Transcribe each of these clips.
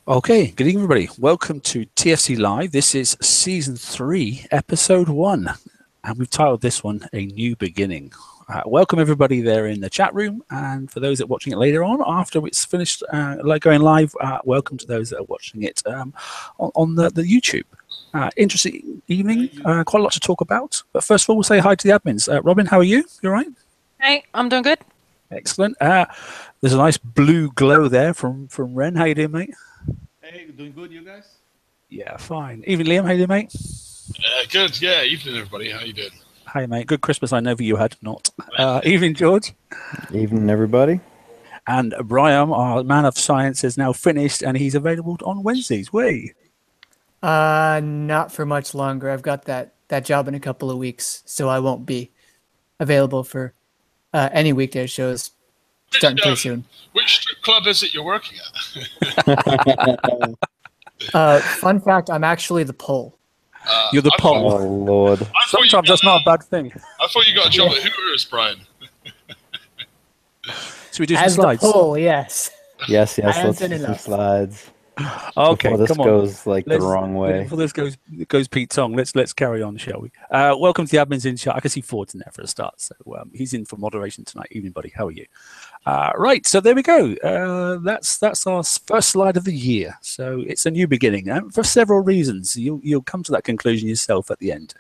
Okay, good evening, everybody. Welcome to TFC Live. This is Season 3, Episode 1, and we've titled this one A New Beginning. Welcome, everybody there in the chat room, and for those that are watching it later on, after it's finished going live, welcome to those that are watching it on the YouTube. Interesting evening, quite a lot to talk about, but first of all, we'll say hi to the admins. Robin, how are you? You all right? Hey, I'm doing good. Excellent. There's a nice blue glow there from Ren. How you doing, mate? Hey, doing good, you guys? Yeah, fine. Evening, Liam. How you doing, mate? Good. Yeah, evening, everybody. How you doing? Hi, mate. Good Christmas. I know you had not. Evening, George. Evening, everybody. And Brian, our man of science, is now finished, and he's available on Wednesdays. Not for much longer. I've got that job in a couple of weeks, so I won't be available for any weekday shows starting pretty soon. Which strip club is it you're working at? Fun fact, I'm actually the pole. You're the pole. Oh, Lord. Sometimes that's not a bad thing. I thought you got a job at Hooters, Brian. So we do As some slides? the pole, yes. Yes, I let's am do some enough. slides. Okay, Before this come on. goes like the wrong way. Before this goes Pete Tong, let's carry on, shall we? Welcome to the admins in chat. I can see Ford's in there for a start, so he's in for moderation tonight. Evening, buddy. How are you? Right, so there we go. That's our first slide of the year. So it's a new beginning for several reasons. You'll come to that conclusion yourself at the end.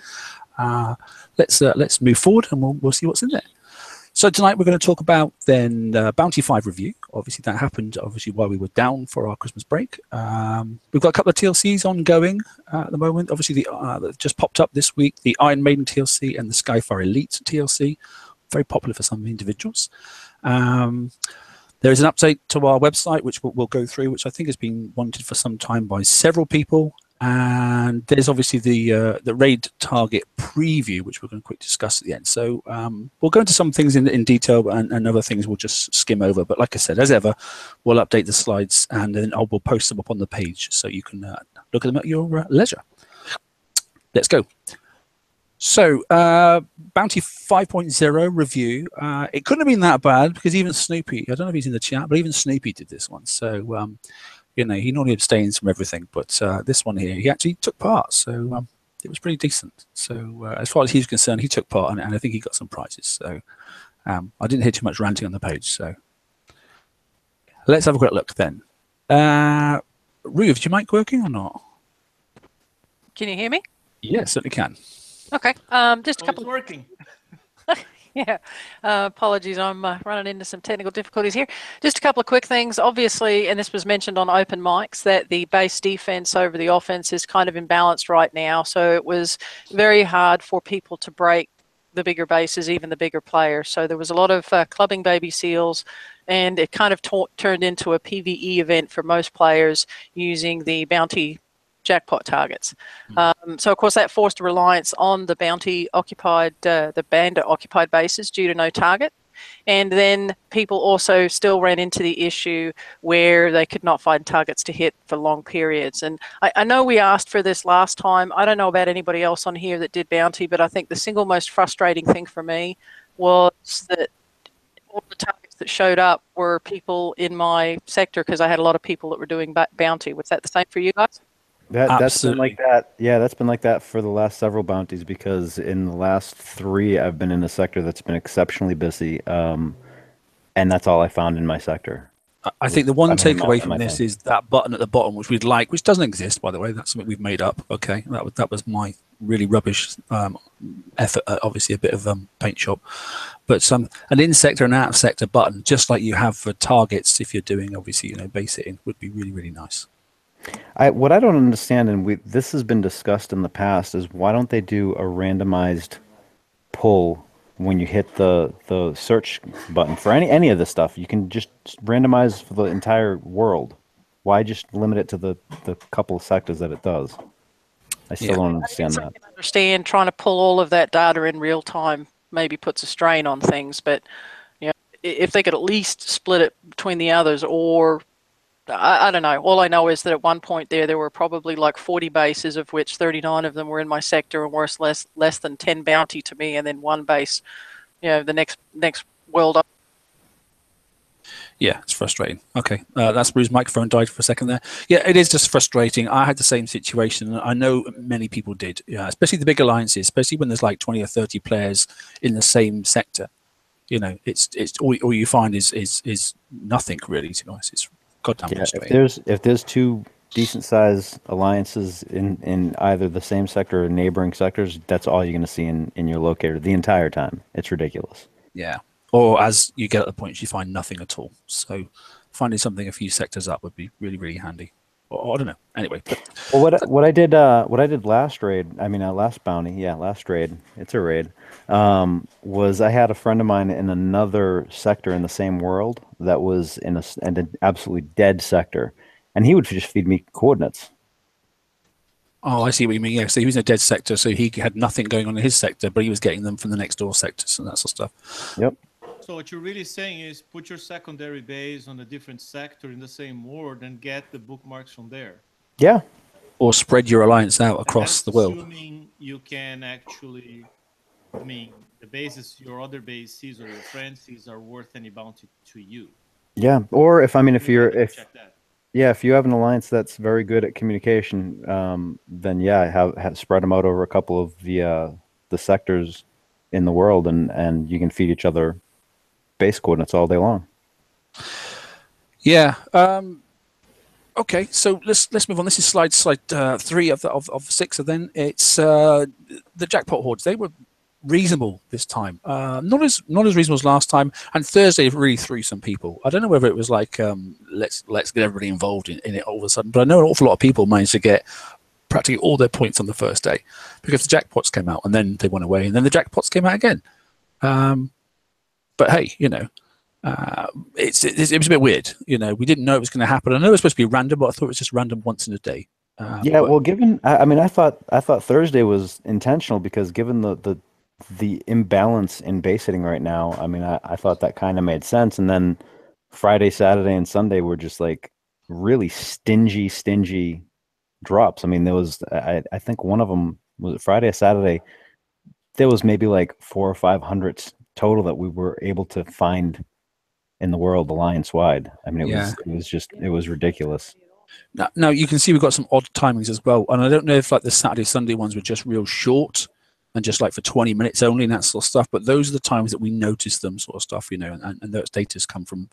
Let's move forward and we'll see what's in there. So tonight we're going to talk about then Bounty 5 review. Obviously that happened while we were down for our Christmas break. We've got a couple of TLCs ongoing at the moment. Obviously that just popped up this week, the Iron Maiden TLC and the Skyfire Elite TLC. Very popular for some individuals. There is an update to our website which we'll go through, which I think has been wanted for some time by several people. And there's obviously the raid target preview, which we're going to quickly discuss at the end. So we'll go into some things in detail, and other things we'll just skim over. But like I said, as ever, we'll update the slides, and then we'll post them up on the page so you can look at them at your leisure. Let's go. So Bounty 5.0 review. It couldn't have been that bad because even Snoopy, I don't know if he's in the chat, but even Snoopy did this one. So you know, he normally abstains from everything, but this one here, he actually took part, so it was pretty decent. So as far as he's concerned, he took part, and I think he got some prizes. So I didn't hear too much ranting on the page. So let's have a quick look then. Ruth, is your mic working or not? Can you hear me? Yes, certainly can. Okay. Just a couple. It's working. Yeah. Apologies, I'm running into some technical difficulties here. Just a couple of quick things. Obviously, and this was mentioned on open mics, that the base defense over the offense is kind of imbalanced right now. So it was very hard for people to break the bigger bases, even the bigger players. So there was a lot of clubbing baby seals, and it kind of turned into a PvE event for most players using the bounty jackpot targets. So of course that forced a reliance on the bounty occupied, the bandit occupied bases due to no target. And then people also still ran into the issue where they could not find targets to hit for long periods. And I know we asked for this last time. I don't know about anybody else on here that did bounty, but I think the single most frustrating thing for me was that all the targets that showed up were people in my sector, because I had a lot of people that were doing bounty. Was that the same for you guys? That's been like that. Yeah, that's been like that for the last several bounties, because in the last 3, I've been in a sector that's been exceptionally busy, and that's all I found in my sector. I think the one takeaway from this is that button at the bottom, which we'd like, which doesn't exist, by the way. That's something we've made up. Okay, that was my really rubbish effort. Obviously, a bit of paint shop, but an in-sector and out-of-sector button, just like you have for targets, if you're doing obviously base hitting, would be really, really nice. What I don't understand, and this has been discussed in the past, is why don't they do a randomized pull when you hit the search button for any of this stuff? You can just randomize for the entire world. Why just limit it to the couple of sectors that it does? I still don't understand that. I understand trying to pull all of that data in real time maybe puts a strain on things, but if they could at least split it between the others, or I don't know. All I know is that at one point there were probably like 40 bases, of which 39 of them were in my sector and worth less than 10 bounty to me, and then one base, the next world up. Yeah, it's frustrating. Okay, that's Bruce's microphone died for a second there. Yeah, it is just frustrating. I had the same situation. I know many people did, yeah, especially the big alliances, especially when there's like 20 or 30 players in the same sector. You know, it's all you find is nothing really. To be honest, it's goddamn frustrating. If there's two decent sized alliances in either the same sector or neighboring sectors, that's all you're going to see in your locator the entire time. It's ridiculous. Yeah. Or as you get at the point, you find nothing at all. So finding something a few sectors up would be really, really handy. Or I don't know. Anyway. Well, what I did last raid, I mean last bounty, last raid. It's a raid. Was I had a friend of mine in another sector in the same world that was in an absolutely dead sector, and he would just feed me coordinates. Oh, I see what you mean. Yeah, so he was in a dead sector, so he had nothing going on in his sector, but he was getting them from the next door sectors and that sort of stuff. Yep. So what you're really saying is put your secondary base on a different sector in the same world and get the bookmarks from there. Yeah. Or spread your alliance out across the world. Assuming you can actually, I mean, the bases your other base sees or your friend sees are worth any bounty to you. Yeah. Or if you have an alliance that's very good at communication, then have spread them out over a couple of the sectors in the world, and you can feed each other base coordinates all day long. Yeah. Okay, so let's move on. This is slide 3 of 6. And then it's the jackpot hordes. They were reasonable this time, not as reasonable as last time. And Thursday really threw some people. I don't know whether it was like let's get everybody involved in it all of a sudden, but I know an awful lot of people managed to get practically all their points on the first day because the jackpots came out and then they went away and then the jackpots came out again. But hey, you know, it was a bit weird. You know, we didn't know it was going to happen. I know it was supposed to be random, but I thought it was just random once in a day. Well, given I thought Thursday was intentional because given the imbalance in base hitting right now, I mean, I thought that kind of made sense. And then Friday, Saturday, and Sunday were just like really stingy drops. I mean, there was I think one of them was Friday or Saturday. There was maybe like 400 or 500 total that we were able to find in the world alliance wide. I mean, it was ridiculous. Now you can see we've got some odd timings as well, and I don't know if like the Saturday Sunday ones were just real short and just like for 20 minutes only and that sort of stuff. But those are the times that we notice them sort of stuff, you know, and those data's come from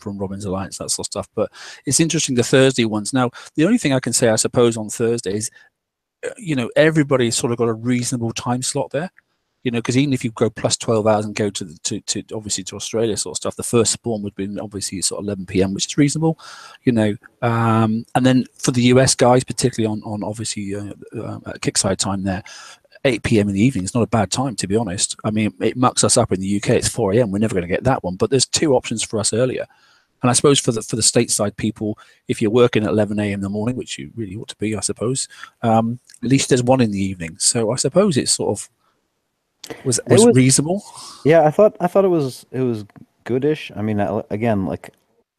Robin's Alliance, that sort of stuff. But it's interesting the Thursday ones. Now the only thing I can say, I suppose, on Thursday is, you know, everybody's sort of got a reasonable time slot there. You know, because even if you go plus 12 hours and go to obviously to Australia sort of stuff, the first spawn would be obviously sort of 11 p.m., which is reasonable, you know. And then for the US guys, particularly on obviously kickside time there, 8 p.m. in the evening is not a bad time, to be honest. I mean, it mucks us up in the UK. It's 4 a.m. We're never going to get that one, but there's two options for us earlier. And I suppose for the stateside people, if you're working at 11 a.m. in the morning, which you really ought to be, I suppose, at least there's one in the evening. So I suppose it's sort of was reasonable. Yeah, I thought it was goodish. I mean, again, like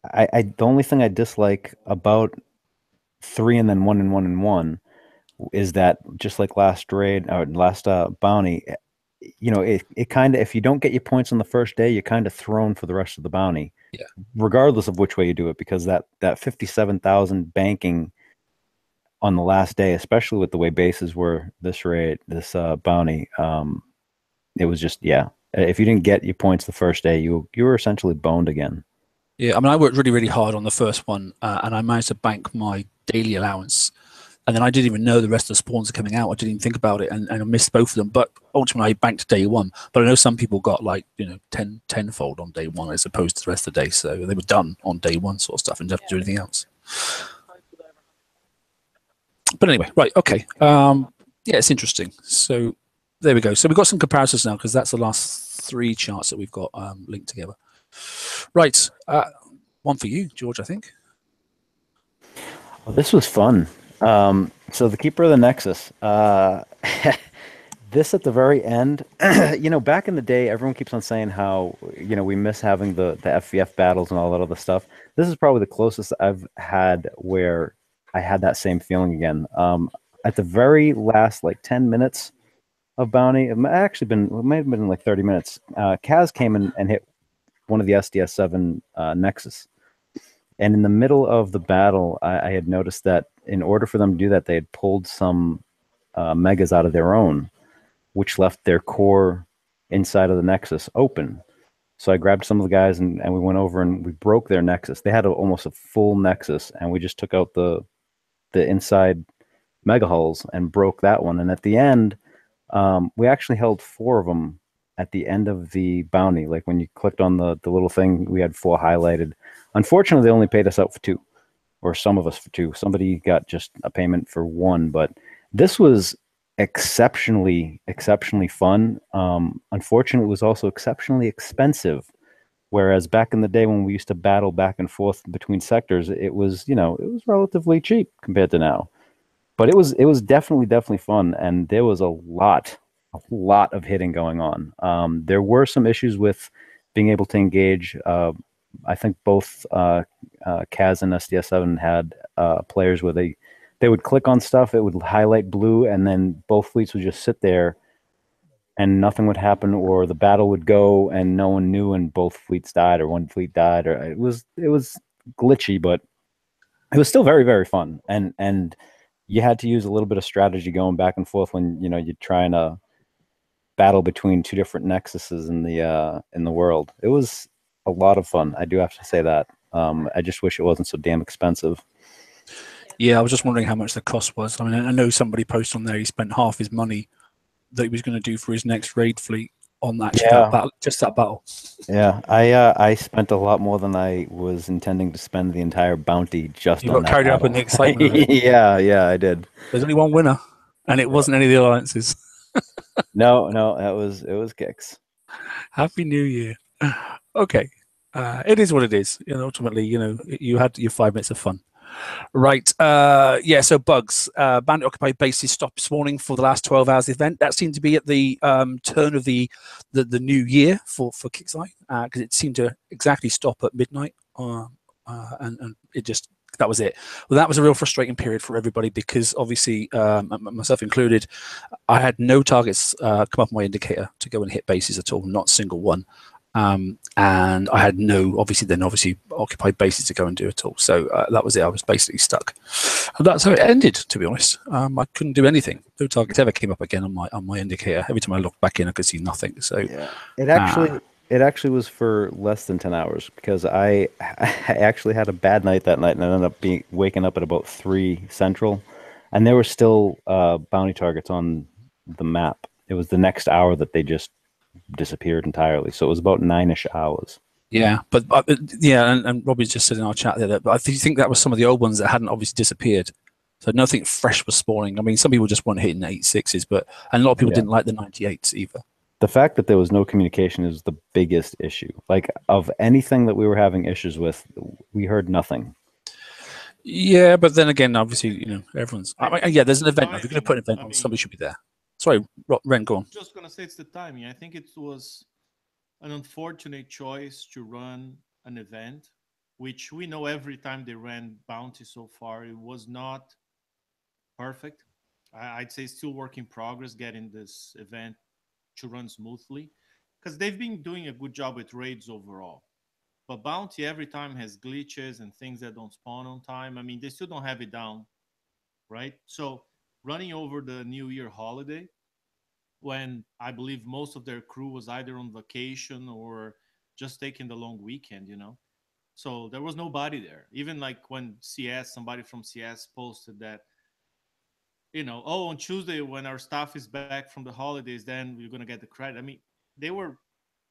I the only thing I dislike about 3 and then 1 and 1 and 1 is that just like last raid or last bounty, you know, it kind of, if you don't get your points on the first day, you're kind of thrown for the rest of the bounty. Yeah. Regardless of which way you do it, because that 57,000 banking on the last day, especially with the way bases were this bounty, it was just, if you didn't get your points the first day, you were essentially boned again. Yeah, I mean, I worked really, really hard on the first one, and I managed to bank my daily allowance. And then I didn't even know the rest of the spawns are coming out. I didn't even think about it, and I missed both of them. But ultimately, I banked day one. But I know some people got like, you know, tenfold on day one as opposed to the rest of the day. So they were done on day one sort of stuff and didn't have to do anything else. But anyway, right, okay. Yeah, it's interesting. So there we go. So we've got some comparisons now because that's the last 3 charts that we've got linked together. Right, one for you, George, I think. Well, this was fun. So the Keeper of the Nexus. This at the very end, you know, back in the day, everyone keeps on saying how, you know, we miss having the FVF battles and all that other stuff. This is probably the closest I've had where I had that same feeling again. At the very last, like 10 minutes of bounty, it might have been like 30 minutes. Kaz came in and hit one of the SDS7 Nexus. And in the middle of the battle, I had noticed that in order for them to do that, they had pulled some megas out of their own, which left their core inside of the Nexus open. So I grabbed some of the guys and we went over and we broke their Nexus. They had almost a full Nexus, and we just took out the inside mega hulls and broke that one. And at the end, we actually held 4 of them at the end of the bounty. Like when you clicked on the little thing, we had 4 highlighted. Unfortunately, they only paid us out for 2, or some of us for 2. Somebody got just a payment for 1, but this was exceptionally fun. Unfortunately, it was also exceptionally expensive. Whereas back in the day when we used to battle back and forth between sectors, it was, it was relatively cheap compared to now. But it was definitely fun, and there was a lot of hitting going on. There were some issues with being able to engage. I think both Kaz and SDS7 had players where they would click on stuff, it would highlight blue, and then both fleets would just sit there and nothing would happen, or the battle would go and no one knew and both fleets died, or one fleet died, or it was glitchy, but it was still very fun. And you had to use a little bit of strategy going back and forth when you're trying to battle between 2 different nexuses in the world. It was a lot of fun. I do have to say that. I just wish it wasn't so damn expensive. Yeah, I was just wondering how much the cost was. I mean, I know somebody posted on there he spent half his money that he was going to do for his next raid fleet on that, that battle, just that battle. Yeah, I spent a lot more than I was intending to spend the entire bounty just you on got that carried battle. up in the excitement of it. Yeah, I did. There's only one winner, and it wasn't any of the alliances. No, it was Kicks. Happy New Year. Okay, it is what it is. Ultimately, you had your 5 minutes of fun. Right. Yeah, so bugs. Bandit occupied bases stopped spawning for the last 12 hours of the event. That seemed to be at the turn of the new year for Kixeye, because it seemed to exactly stop at midnight, and it just, that was it. Well, that was a real frustrating period for everybody, because obviously, myself included, I had no targets come up on my indicator to go and hit bases at all, not a single one. And I had no, obviously occupied bases to go and do it all. So that was it. I was basically stuck. And that's how it ended, to be honest. I couldn't do anything. No targets ever came up again on my indicator. Every time I looked back in, I could see nothing. So yeah, it actually was for less than 10 hours, because I actually had a bad night that night, and I ended up waking up at about 3 Central, and there were still bounty targets on the map. It was the next hour that they just disappeared entirely, so it was about 9-ish hours. Yeah, but yeah, and Robbie's just said in our chat there that, but I think that was some of the old ones that hadn't obviously disappeared, so nothing fresh was spawning. I mean, some people just weren't hitting 86s, and a lot of people didn't like the 98s either. The fact that there was no communication is the biggest issue. Like, of anything that we were having issues with, we heard nothing. Yeah, but then again, obviously, everyone's. Yeah, there's an event. If you're going to put an event on, somebody should be there. Sorry, Ren, go on. I'm just going to say it's the timing. I think it was an unfortunate choice to run an event, which we know every time they ran Bounty so far, it was not perfect. I'd say still work in progress getting this event to run smoothly, because they've been doing a good job with raids overall. But Bounty every time has glitches and things that don't spawn on time. I mean, they still don't have it down, right? So running over the New Year holiday, when I believe most of their crew was either on vacation or just taking the long weekend, so there was nobody there. Even like when somebody from CS posted that, on Tuesday when our staff is back from the holidays, then we're going to get the credit. I mean, they were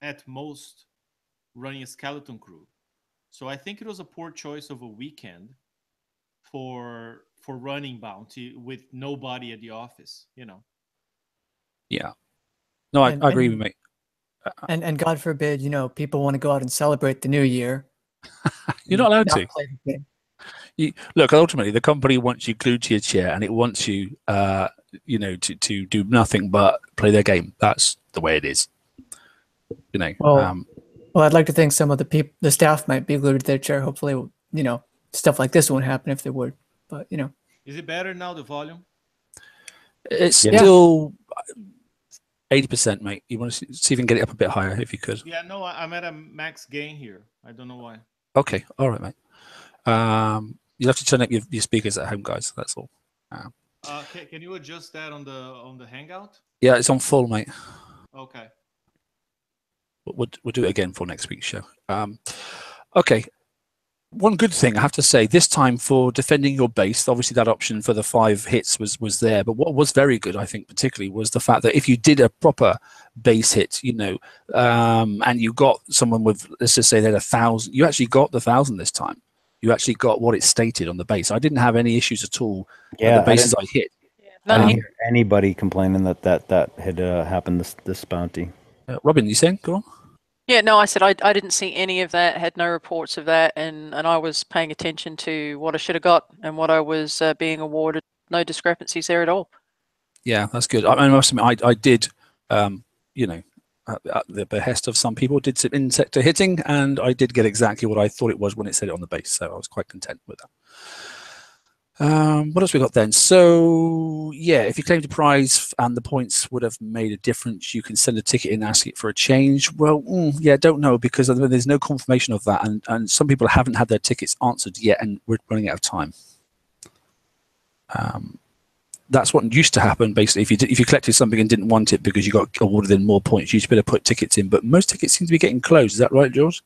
at most running a skeleton crew. So I think it was a poor choice of a weekend for running Bounty with nobody at the office, Yeah. No, I agree with you, mate. And God forbid, people want to go out and celebrate the new year. You're not allowed to. Play the game. Look, ultimately, the company wants you glued to your chair, and it wants you, to do nothing but play their game. That's the way it is. Well, I'd like to think some of the staff might be glued to their chair. Hopefully, stuff like this won't happen if they would. But is it better now, the volume? It's still. 80%, mate. You want to see if you can get it up a bit higher, if you could. Yeah, no, I'm at a max gain here. I don't know why. Okay, all right, mate. You'll have to turn up your speakers at home, guys. That's all. Can you adjust that on the Hangout? Yeah, it's on full, mate. Okay. We'll do it again for next week's show. Okay. One good thing I have to say this time for defending your base, obviously that option for the 5 hits was there, but what was very good, I think, particularly was the fact that if you did a proper base hit, you know, and you got someone with, let's just say they had 1,000, you actually got the 1,000 this time. You actually got what it stated on the base. I didn't have any issues at all with the bases I hit. I didn't hear anybody complaining that had happened this bounty. Robin, you saying? Go on. Yeah, no, I said I didn't see any of that, had no reports of that, and I was paying attention to what I should have got and what I was being awarded. No discrepancies there at all. Yeah, that's good. I must admit, I did, you know, at the behest of some people, did some in-sector hitting, and I did get exactly what I thought it was when it said it on the base, so I was quite content with that. What else we got then? So yeah, if you claimed a prize and the points would have made a difference, you can send a ticket in, ask it for a change. Well, yeah, don't know, because there's no confirmation of that, and some people haven't had their tickets answered yet, and we're running out of time. That's what used to happen basically. If you collected something and didn't want it because you got awarded in more points, you used to be able to put tickets in, but most tickets seem to be getting closed. Is that right, George?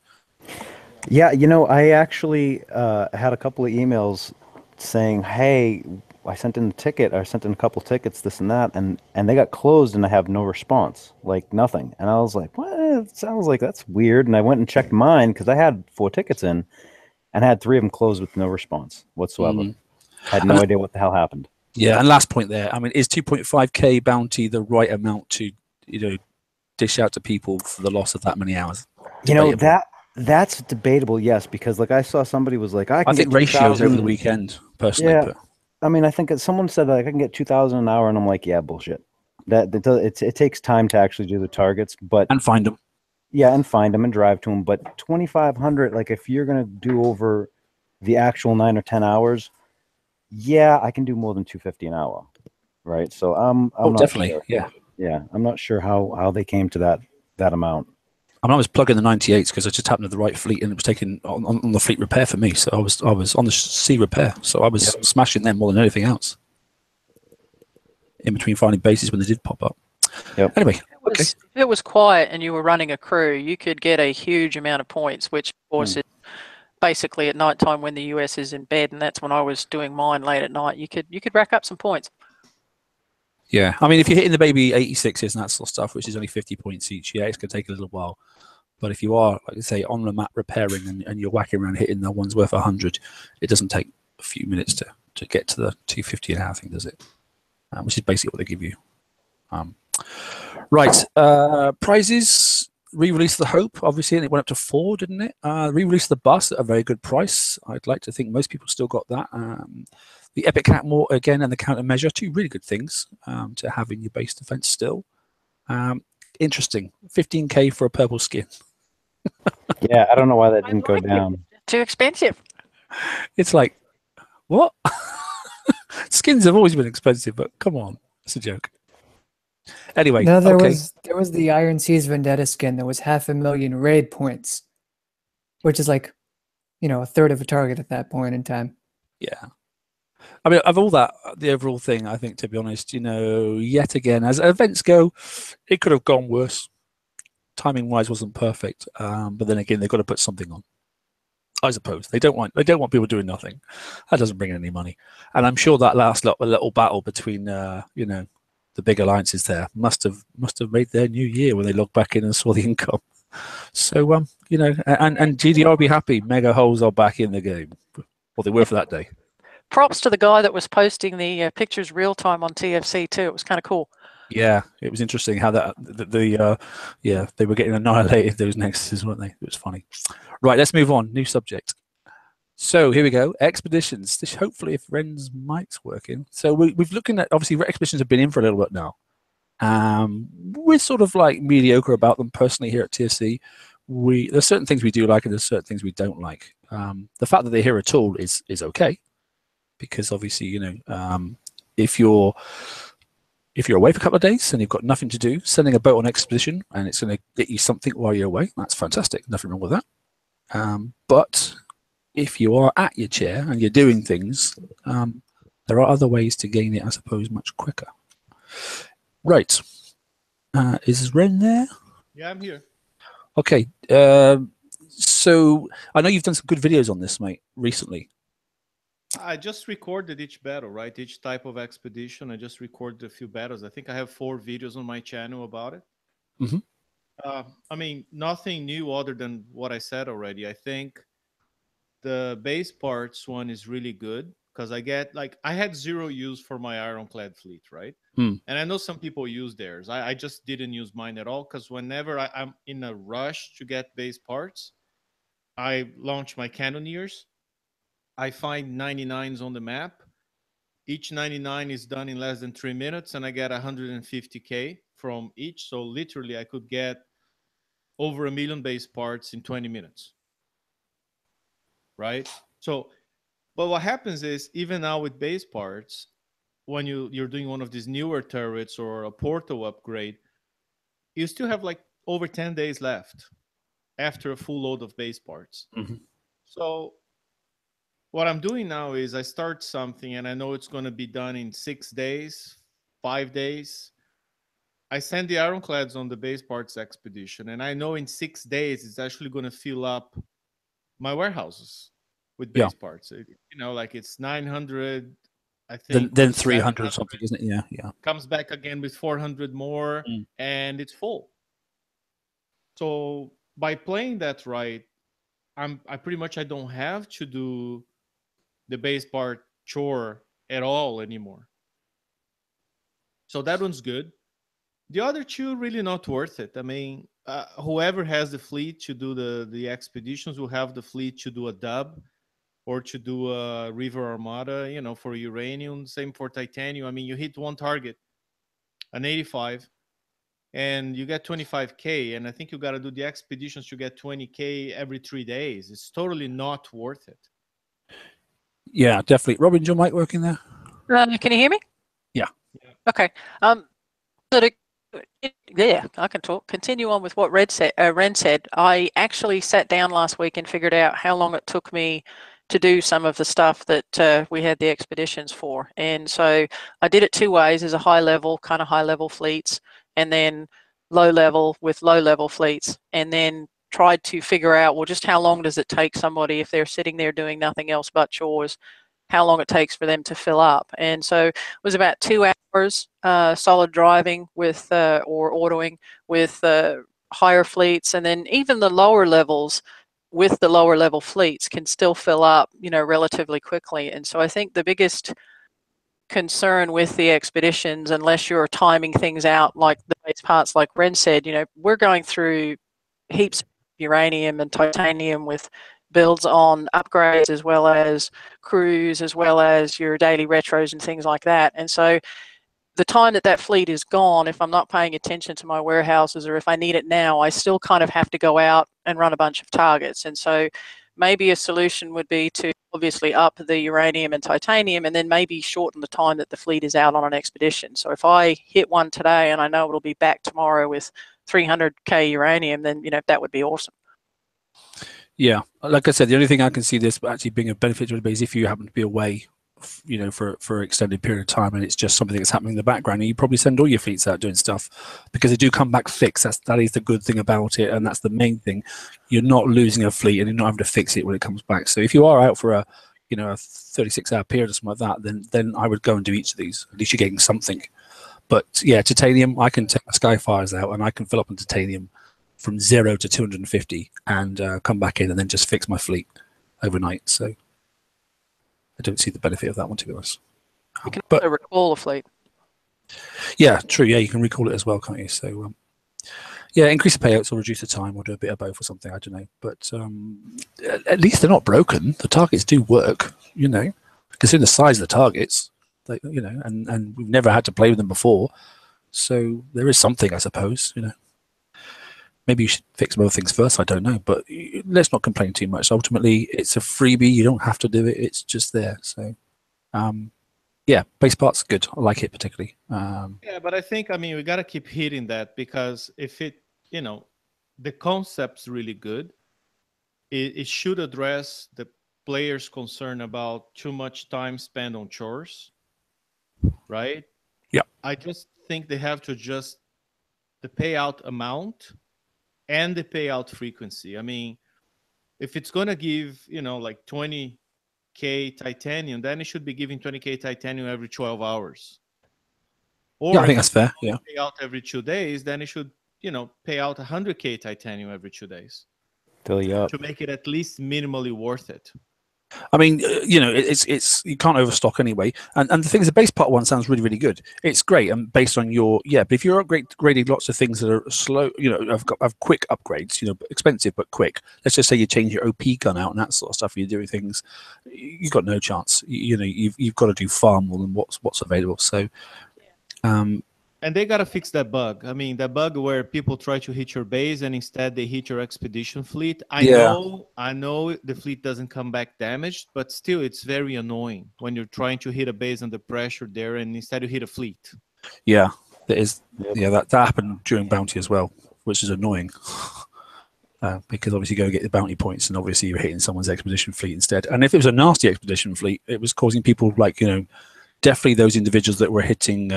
Yeah, you know, I actually had a couple of emails saying, hey, I sent in a ticket, or I sent in a couple tickets, this and that, and they got closed, and I have no response, like nothing. And I was like, what? It sounds like that's weird. And I went and checked mine because I had 4 tickets in, and I had 3 of them closed with no response whatsoever. Had no idea what the hell happened. Yeah, and last point there. I mean, is 2.5k bounty the right amount to, you know, dish out to people for the loss of that many hours? You know, that's debatable, yes, because like I saw somebody was like, I think ratios over the weekend, personally. Yeah, but I mean, I think someone said like I can get 2,000 an hour, and I'm like, yeah, bullshit. It takes time to actually do the targets, and find them. Yeah, and find them and drive to them. But 2,500, like if you're gonna do over the actual 9 or 10 hours, yeah, I can do more than 250 an hour, right? So I'm not definitely, sure. Yeah, I'm not sure how they came to that amount. I mean, I was plugging the 98s because I just happened to the right fleet, and it was taking on the fleet repair for me. So I was on the sea repair, so I was smashing them more than anything else. In between finding bases when they did pop up. Yep. Anyway, if it was quiet and you were running a crew, you could get a huge amount of points, which of course is basically at night time when the US is in bed, and that's when I was doing mine late at night. You could rack up some points. Yeah, I mean, if you're hitting the baby 86s and that sort of stuff, which is only 50 points each, yeah, it's going to take a little while. But if you are, like I say, on the map repairing and you're whacking around hitting the ones worth 100, it doesn't take a few minutes to get to the 250 an hour thing, does it? Which is basically what they give you. Right, prizes. Re-release the Hope, obviously, and it went up to 4, didn't it? Re-release the Bus at a very good price. I'd like to think most people still got that. The Epic Catmore again, and the Countermeasure, 2 really good things to have in your base defense still. Interesting, 15k for a purple skin. Yeah, I don't know why that didn't go down. Too expensive. It's like, what? Skins have always been expensive, but come on, it's a joke. Anyway, no, there was the Iron Seas Vendetta skin that was 500,000 raid points, which is like, you know, a third of a target at that point in time. Yeah. I mean, of all that, the overall thing, I think, to be honest, you know, yet again, as events go, it could have gone worse. Timing-wise, wasn't perfect, but then again, they've got to put something on. I suppose they don't want people doing nothing. That doesn't bring in any money, and I'm sure that last little battle between, you know, the big alliances there must have made their new year when they logged back in and saw the income. So, you know, and GDR will be happy. Mega holes are back in the game, well, they were for that day. Props to the guy that was posting the pictures real time on TFC too. It was kind of cool. Yeah, it was interesting how yeah, they were getting annihilated, those nexuses, weren't they? It was funny. Right, let's move on. New subject. So here we go. Expeditions. This, hopefully, if Ren's mic's working. So we've looking at, obviously, expeditions have been in for a little bit now. We're sort of like mediocre about them personally here at TFC. There's certain things we do like, and there's certain things we don't like. The fact that they're here at all is okay, because obviously, you know, if you're If you're away for a couple of days and you've got nothing to do, sending a boat on expedition and it's going to get you something while you're away, that's fantastic. Nothing wrong with that. But if you are at your chair and you're doing things, there are other ways to gain it, I suppose, much quicker. Right. Is Ren there? Yeah, I'm here. Okay. So I know you've done some good videos on this, mate, recently. I just recorded each battle, right? Each type of expedition. I just recorded a few battles. I think I have 4 videos on my channel about it. Mhm. I mean, nothing new other than what I said already. I think the base parts one is really good because I had 0 use for my ironclad fleet, right? And I know some people use theirs. I just didn't use mine at all because whenever I'm in a rush to get base parts, I launch my cannoneers. I find 99s on the map. Each 99 is done in less than 3 minutes, and I get 150K from each. So literally, I could get over 1 million base parts in 20 minutes. Right? So, but what happens is, even now with base parts, when you're doing one of these newer turrets or a portal upgrade, you still have like over 10 days left after a full load of base parts. So what I'm doing now is I start something and I know it's going to be done in 6 days, 5 days. I send the ironclads on the base parts expedition, and I know in 6 days it's actually going to fill up my warehouses with base parts. Like it's 900, I think. Then 300 or something, isn't it? Yeah, yeah. Comes back again with 400 more, and it's full. So by playing that right, I pretty much I don't have to do the base part chore at all anymore. So that one's good. The other 2 really not worth it. I mean, whoever has the fleet to do the expeditions will have the fleet to do a dub or to do a river armada, for uranium. Same for titanium. I mean, you hit one target, an 85, and you get 25K. And I think you got to do the expeditions to get 20K every 3 days. It's totally not worth it. Yeah, definitely. Robin, is your mic working there? Can you hear me? Yeah. Okay. Yeah, I can talk. Continue on with what Ren said. I actually sat down last week and figured out how long it took me to do some of the stuff that we had the expeditions for. And so I did it 2 ways: as a high level fleets, and then low level with low level fleets, and then tried to figure out, well, just how long does it take somebody, if they're sitting there doing nothing else but chores, how long it takes for them to fill up. And so it was about 2 hours solid driving with or autoing with higher fleets, and then even the lower levels with the lower level fleets can still fill up, relatively quickly. And so I think the biggest concern with the expeditions, unless you're timing things out like the base parts, like Ren said, we're going through heaps of uranium and titanium with builds on upgrades as well as crews, as well as your daily retros and things like that. And so the time that fleet is gone, if I'm not paying attention to my warehouses, or if I need it now, I still kind of have to go out and run a bunch of targets. And so maybe a solution would be to obviously up the uranium and titanium, and then maybe shorten the time that the fleet is out on an expedition. So if I hit one today and I know it'll be back tomorrow with 300K uranium, then that would be awesome. Yeah, like I said, the only thing I can see this actually being a benefit to everybody is if you happen to be away, for an extended period of time, and it's just something that's happening in the background, and you probably send all your fleets out doing stuff because they do come back fixed. That is the good thing about it, and that's the main thing. You're not losing a fleet, and you're not having to fix it when it comes back. So if you are out for a 36-hour period or something like that, then I would go and do each of these. At least you're getting something. But yeah, titanium, I can take my Skyfires out and I can fill up on titanium from 0 to 250 and come back in and then just fix my fleet overnight. So I don't see the benefit of that one, to be honest. You can also recall a fleet. Yeah, true. Yeah, you can recall it as well, can't you? So yeah, increase the payouts or reduce the time or do a bit of both or something. I don't know. But at least they're not broken. The targets do work, considering the size of the targets, and we've never had to play with them before. So there is something, I suppose, Maybe you should fix some other things first. I don't know, but let's not complain too much. Ultimately, it's a freebie. You don't have to do it. It's just there. So, Yeah, base parts good. I like it particularly. Yeah, but I think, I mean, we got to keep hitting that, because if it, you know, the concept's really good, it should address the players' concern about too much time spent on chores, right? Yeah. I just think they have to adjust the payout amount and the payout frequency. I mean, if it's going to give, you know, like 20K titanium, then it should be giving 20K titanium every 12 hours. Or Yeah, I if think that's fair. Yeah. pay out every 2 days, then it should, you know, pay out 100K titanium every 2 days Fill you up. to make it at least minimally worth it. I mean, you know, it's you can't overstock anyway. And the thing is, the base part one sounds really, really good. It's great, and based on your but if you're upgrading lots of things that are slow, you know, have quick upgrades, you know, expensive but quick. Let's just say you change your OP gun out and that sort of stuff. You're doing things, you've got no chance. You know, you've got to do far more than what's available. So, And they got to fix that bug. I mean, that bug where people try to hit your base and instead they hit your expedition fleet. I know the fleet doesn't come back damaged, but still it's very annoying when you're trying to hit a base under pressure there and instead you hit a fleet. yeah, that is. Yeah, that happened during bounty as well, which is annoying. Because obviously you go get the bounty points and obviously you're hitting someone's expedition fleet instead. And if it was a nasty expedition fleet, it was causing people like, you know, definitely those individuals that were hitting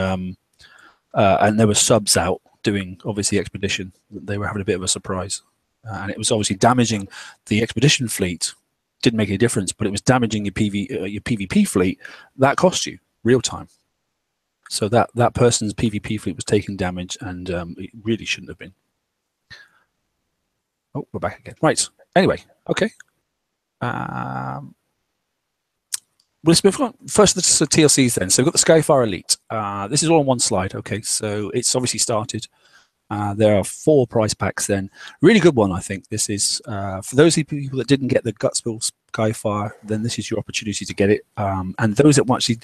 and there were subs out doing obviously expedition. They were having a bit of a surprise, and it was obviously damaging the expedition fleet. Didn't make any difference, but it was damaging your PvP fleet. That cost you real time. So that person's PvP fleet was taking damage, and it really shouldn't have been. Oh, we're back again. Right. Anyway, okay. Let's move on first to the TLCs then. So we've got the Skyfire Elite. This is all on one slide. Okay, so it's obviously started. There are 4 prize packs then. Really good one, I think. This is for those people that didn't get the Gutspill Skyfire, then this is your opportunity to get it. And those that actually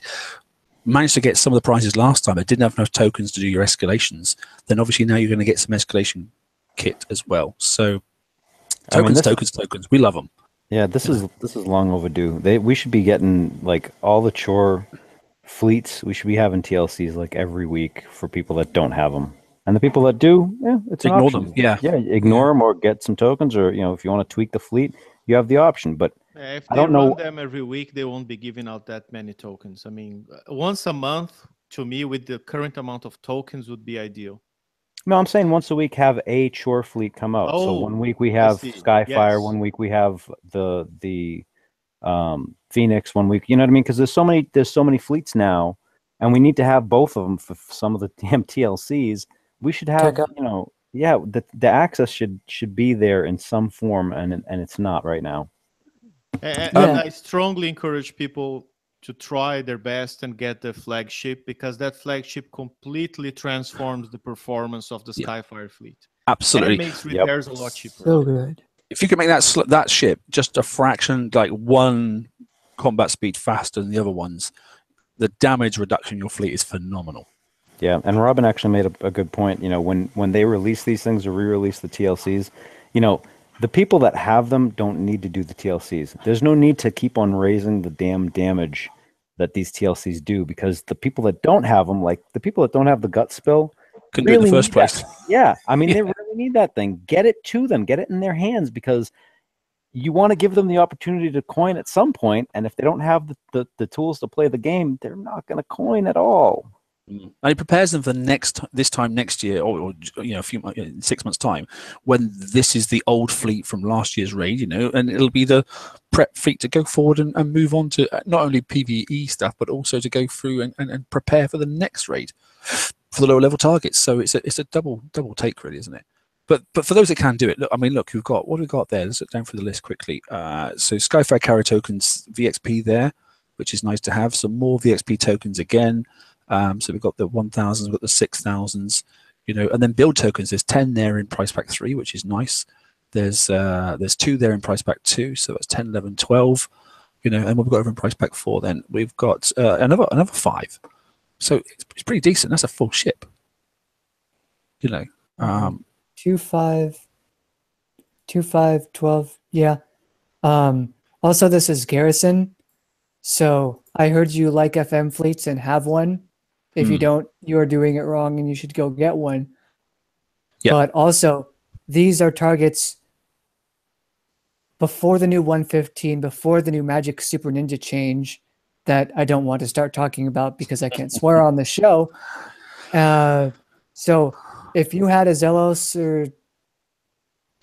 managed to get some of the prizes last time, but didn't have enough tokens to do your escalations, then obviously now you're going to get some escalation kit as well. So tokens, tokens. We love them. Yeah, this is long overdue. We should be getting like all the chore fleets. We should be having TLCs like every week for people that don't have them, and the people that do, yeah, it's an Ignore option. them. Yeah, ignore them or get some tokens, or you know, if you want to tweak the fleet, you have the option. But If I they don't know run them every week, they won't be giving out that many tokens. I mean, once a month, to me, with the current amount of tokens, would be ideal. No, I'm saying once a week have a chore fleet come out. So 1 week we have Skyfire, Yes. 1 week we have the Phoenix, 1 week. You know what I mean? Because there's so many fleets now, and we need to have both of them for some of the damn TLCs. We should have, you know, the access should be there in some form, and it's not right now. And I strongly encourage people to try their best and get the flagship, because that flagship completely transforms the performance of the Skyfire fleet. Absolutely. And it makes repairs a lot cheaper. So good. If you can make that ship just a fraction, like 1 combat speed faster than the other ones, the damage reduction in your fleet is phenomenal. Yeah, and Robin actually made a good point. You know, when they release these things or re-release the TLCs, you know, the people that have them don't need to do the TLCs. There's no need to keep on raising the damn damage that these TLCs do, because the people that don't have them, like the people that don't have the gut spill, couldn't do it in the first place. Yeah, I mean, they really need that thing. Get it to them. Get it in their hands, because you want to give them the opportunity to coin at some point, and if they don't have the tools to play the game, they're not going to coin at all. And it prepares them for this time next year, or you know, 6 months time, when this is the old fleet from last year's raid, you know, and it'll be the prep fleet to go forward and move on to not only PvE stuff, but also to go through and prepare for the next raid for the lower level targets. So it's a double take, really, isn't it? But for those that can do it, look, I mean, look, what have we got there? Let's look down through the list quickly. So Skyfire carrier tokens, VXP there, which is nice to have. Some more VXP tokens again. So we've got the 1,000s, we've got the 6,000s, you know, and then build tokens. There's 10 there in price pack 3, which is nice. There's 2 there in price pack 2, so that's 10, 11, 12, you know, and we've got over in price pack 4. Then we've got another 5. So it's pretty decent. That's a full ship, you know. 2, 5, 2, 5, 12. Yeah. Also, this is Garrison. So I heard you like FM fleets and have one. If you Hmm. don't, you are doing it wrong and you should go get one. Yeah. But also, these are targets before the new 115, before the new Magic Super Ninja change that I don't want to start talking about because I can't swear on the show. So if you had a Zealous or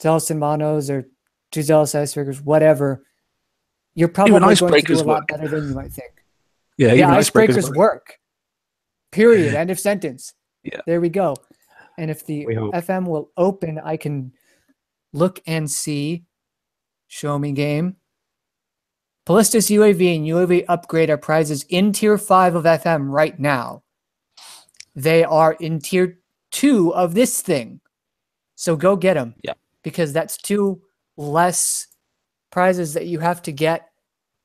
Zealous and Monos or 2 Zealous Icebreakers, whatever, you're probably Even going to do a icebreakers lot work. better than you might think. Yeah, Yeah, even icebreakers work. Period. End of sentence. Yeah. There we go. And if the We hope. FM will open, I can look and see. Show me game. Ballistus UAV and UAV upgrade are prizes in tier 5 of FM right now. They are in tier 2 of this thing. So go get them. Yeah. Because that's 2 less prizes that you have to get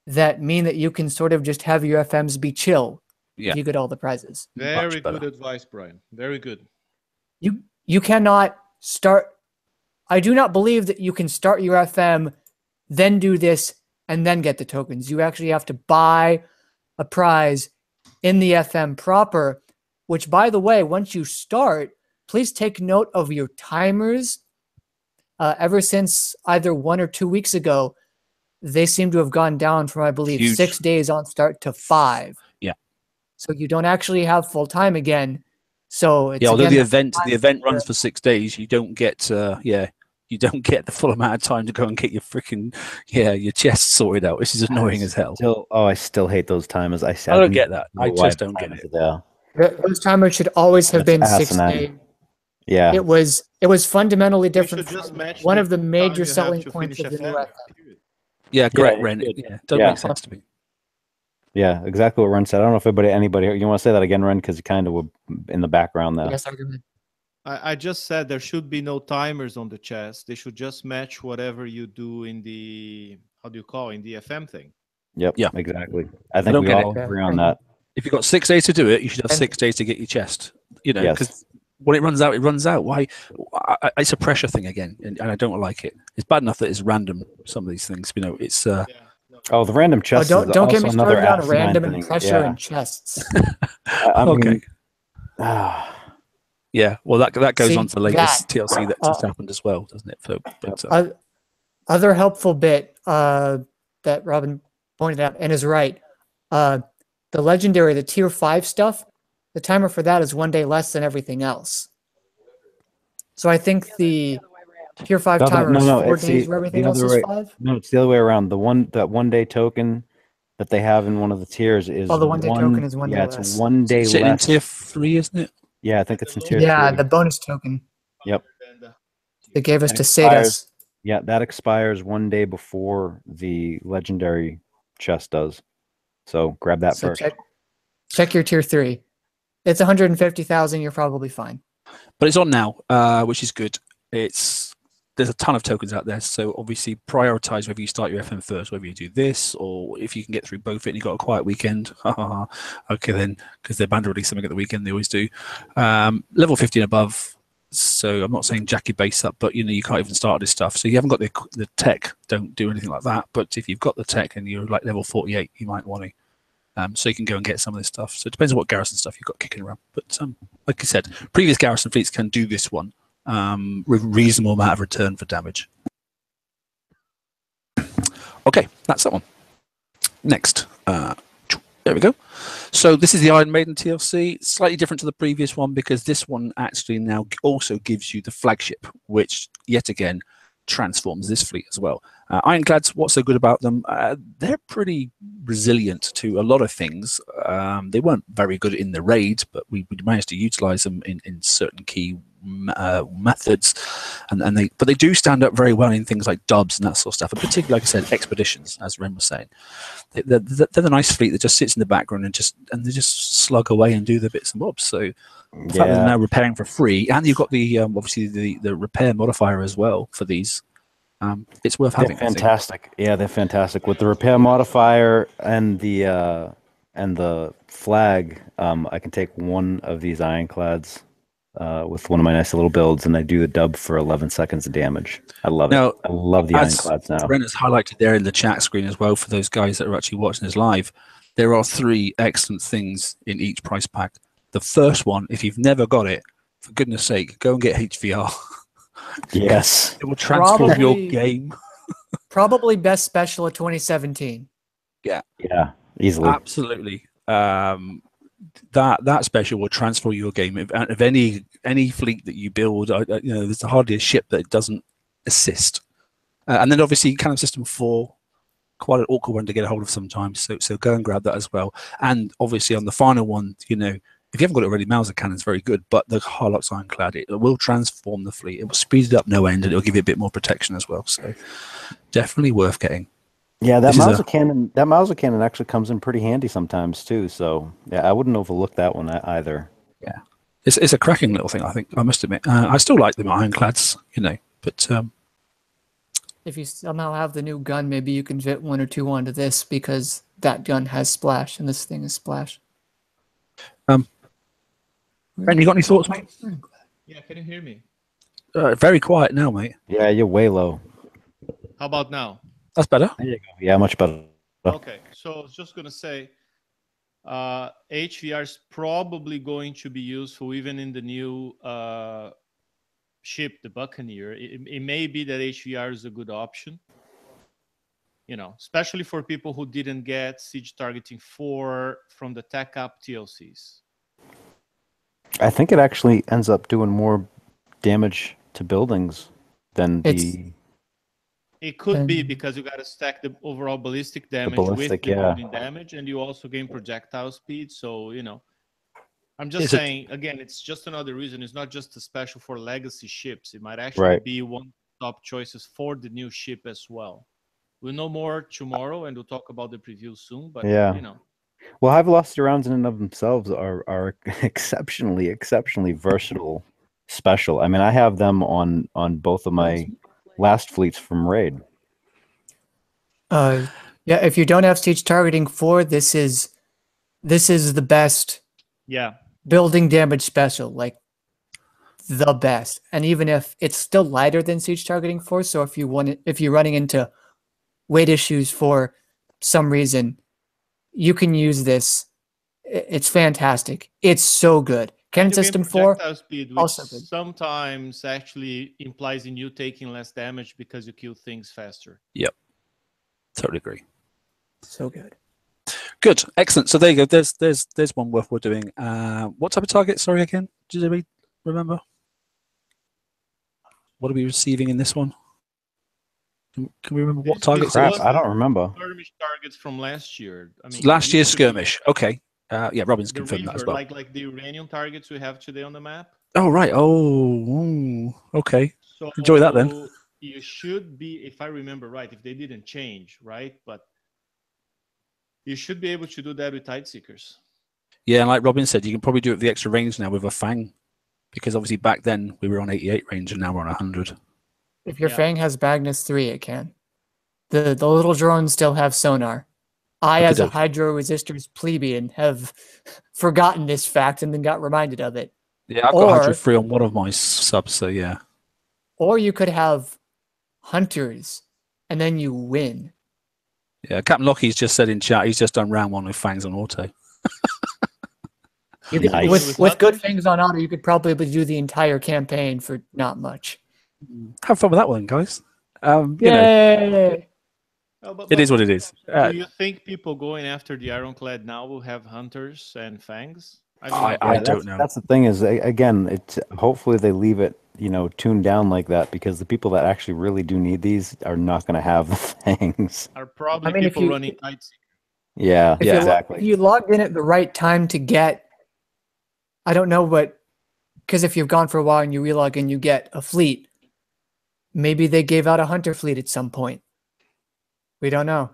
that mean that you can sort of just have your FMs be chill Yeah. if you get all the prizes. Very better. good advice, Brian. Very good. You cannot start. I do not believe that you can start your FM, then do this, and then get the tokens. You actually have to buy a prize in the FM proper, which, by the way, once you start, please take note of your timers. Ever since either 1 or 2 weeks ago, they seem to have gone down from, I believe, Huge. 6 days on start to 5. Yeah. So you don't actually have full time again. So it's Yeah, although again, the event runs for 6 days, you don't get you don't get the full amount of time to go and get your freaking your chest sorted out, which is annoying as hell. I still hate those timers. I don't get that. I just don't get it. those timers should always have That's been 6 asinine. days. Yeah. It was fundamentally You different. should just From match one the of the time major you have selling to points finish of the new FM. FM. Yeah, Yeah, correct, it Ren. did. Yeah, doesn't Yeah. make sense to me. Yeah, exactly what Ren said. I don't know if anybody, you want to say that again, Ren, because you kind of were in the background there. Yes, argument. I just said there should be no timers on the chest. They should just match whatever you do in the in the FM thing. Yep. Yeah. Exactly. I think don't we get all it. agree on that. If you've got 6 days to do it, you should have And- 6 days to get your chest. You know, Yes. because when it runs out, it runs out. Why? It's a pressure thing again, and I don't like it. It's bad enough that it's random. Some of these things, you know, it's Oh, the random chest. don't is get also me another started on asinine random thing. and pressure Yeah. and chests. I mean, okay. Yeah, well, that goes See, on to the latest that- TLC that just happened as well, doesn't it? But Other helpful bit that Robin pointed out and is right. The legendary, the tier 5 stuff, the timer for that is 1 day less than everything else. So I think the tier 5 timer is 4 days where everything else is 5. No, it's the other way around. That 1 day token that they have in one of the tiers is Oh, the 1 day token is 1 day it's less. 1 day sitting in less. tier 3, isn't it? Yeah, I think it's in tier Yeah, 3. the bonus token Yep. they gave us And to it sate expires- us. Yeah, that expires 1 day before the legendary chest does. So grab that So first. check your tier 3. It's 150,000. You're probably fine. But it's on now, which is good. There's a ton of tokens out there, so obviously prioritize whether you start your FM first, whether you do this, or if you can get through both it and you've got a quiet weekend. Okay, then, because they're bound to release something at the weekend, they always do. Level 15 above. So I'm not saying jack your base up, but you know you can't even start this stuff. So you haven't got the tech, don't do anything like that. But if you've got the tech and you're like level 48, you might want to. So you can go and get some of this stuff. So it depends on what garrison stuff you've got kicking around. But like I said, previous garrison fleets can do this one with reasonable amount of return for damage. Okay, that's that one. Next. There we go. So this is the Iron Maiden TLC, slightly different to the previous one because this one actually now also gives you the flagship, which yet again transforms this fleet as well. Ironclads, what's so good about them? They're pretty resilient to a lot of things. They weren't very good in the raid, but we managed to utilize them in certain key methods, but they do stand up very well in things like dubs and that sort of stuff, and particularly, like I said, expeditions, as Ren was saying. They're the nice fleet that just sits in the background and they just slug away and do the bits and bobs. So the fact that they're now repairing for free, and you've got the obviously the repair modifier as well for these. It's worth having. They're fantastic. Yeah, they're fantastic with the repair modifier and the flag. I can take one of these ironclads with one of my nice little builds, and I do the dub for 11 seconds of damage. I love Now, it. I love the as ironclads now. Brent has highlighted there in the chat screen as well for those guys that are actually watching this live. There are 3 excellent things in each price pack. The first one, if you've never got it, for goodness sake, go and get HVR. Yes. It will transform your Probably- game. Probably best special of 2017. Yeah, easily. Absolutely. That special will transform your game. If any fleet that you build, there's hardly a ship that it doesn't assist. And then obviously Cannon System 4, quite an awkward one to get a hold of sometimes. So go and grab that as well. And obviously on the final one, if you haven't got it already, Mauser Cannon's very good, but the Harlock's Ironclad, it will transform the fleet. It will speed it up no end, and it'll give you a bit more protection as well. So definitely worth getting. Yeah, that This is Mauser cannon actually comes in pretty handy sometimes too. So yeah, I wouldn't overlook that one either. Yeah, it's a cracking little thing. I think I must admit, I still like the Ironclads, but If you somehow have the new gun, maybe you can fit 1 or 2 onto this because that gun has splash and this thing is splash. Ben, you got any thoughts, mate? Yeah, can you hear me? Very quiet now, mate. Yeah, you're way low. How about now? That's better. There you go. Yeah, much better. Okay, so I was just gonna say, HVR is probably going to be useful even in the new ship, the Buccaneer. It may be that HVR is a good option, especially for people who didn't get Siege Targeting 4 from the Tech Up TLCs. I think it actually ends up doing more damage to buildings than It's- the. It could be And- because you got to stack the overall ballistic damage ballistic, with the yeah. building damage, and you also gain projectile speed. So, I'm just Is it- saying, again, it's just another reason. It's not just a special for legacy ships. It might actually Right. be one of the top choices for the new ship as well. We'll know more tomorrow, and we'll talk about the preview soon. But, Yeah. Well, high velocity rounds in and of themselves are exceptionally versatile special. I mean, I have them on both of my last fleets from Raid. Yeah, if you don't have Siege Targeting 4, this is the best yeah. building damage special, like the best. And even if it's still lighter than Siege Targeting 4, so if you're running into weight issues for some reason, you can use this. It's fantastic. It's so good. Cannon You gain System 4, projectile speed, which also good. sometimes actually implies in you taking less damage because you kill things faster. Totally agree. so good. Good, excellent. So there you go. There's one worth we're doing. What type of target? Sorry, again. Did we remember? What are we receiving in this one? Can we remember what This targets? Crap, it is? I don't remember. Skirmish targets from last year. I mean, Last it year's used to be skirmish. Okay. Yeah, Robin's The confirmed that as Reaver, well. like the uranium targets we have today on the map. Oh right. Oh, ooh, okay. So Enjoy that then. You should be, if I remember right, if they didn't change, right? But you should be able to do that with Tide Seekers. Yeah, and like Robin said, you can probably do it with the extra range now with a Fang, because obviously back then we were on 88 range and now we're on 100. If your Yeah. Fang has Magnus 3, it can. The little drones still have sonar. I, as a Okey-doke. Hydro Resistors plebeian, have forgotten this fact and then got reminded of it. Yeah, I've got Hydro Or- 3 on one of my subs, so yeah. Or you could have Hunters, and then you win. Yeah, Captain Lockie's just said in chat he's just done round 1 with Fangs on auto. You could, Nice. with good things on auto, you could probably do the entire campaign for not much. Have fun with that one, guys. You know, Yay! Oh, it is what it is. Do you think people going after the Ironclad now will have Hunters and Fangs? I Yeah, don't know. That's the thing is, again, it's hopefully they leave it, tuned down like that, because the people that actually really do need these are not going to have the things. Are probably I mean, if people you- running Tide Seekers. Yeah, If you lo- exactly. If you logged in at the right time to get, I don't know what, because if you've gone for a while and you relog in, you get a fleet. Maybe they gave out a Hunter fleet at some point. We don't know.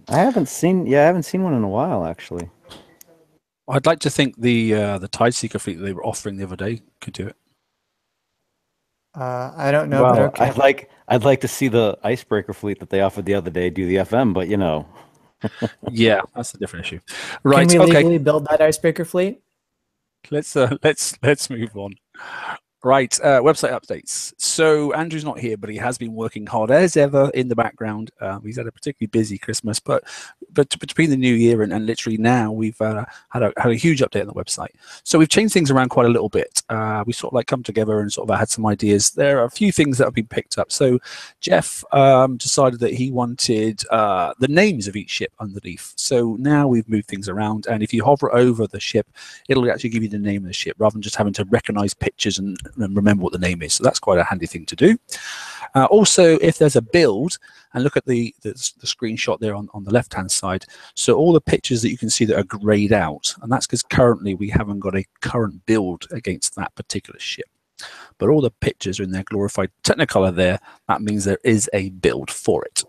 I haven't seen one in a while, actually. I'd like to think the Tide Seeker fleet that they were offering the other day could do it. I don't know, but Well, okay. I'd like to see the icebreaker fleet that they offered the other day do the FM, but Yeah, that's a different issue. Right, Can we okay. legally build that icebreaker fleet? let's move on. Right, website updates. So Andrew's not here, but he has been working hard as ever in the background. He's had a particularly busy Christmas, but between the new year and literally now, we've had a huge update on the website. So we've changed things around quite a little bit. We sort of like come together and sort of had some ideas. There are a few things that have been picked up. So Jeff decided that he wanted the names of each ship underneath. So now we've moved things around, and if you hover over the ship, it'll actually give you the name of the ship rather than just having to recognize pictures and remember what the name is. So that's quite a handy thing to do. Also, if there's a build, and look at the screenshot there on the left hand side, so all the pictures that you can see that are grayed out, and that's because currently we haven't got a current build against that particular ship, but all the pictures are in their glorified Technicolor there. That means there is a build for it.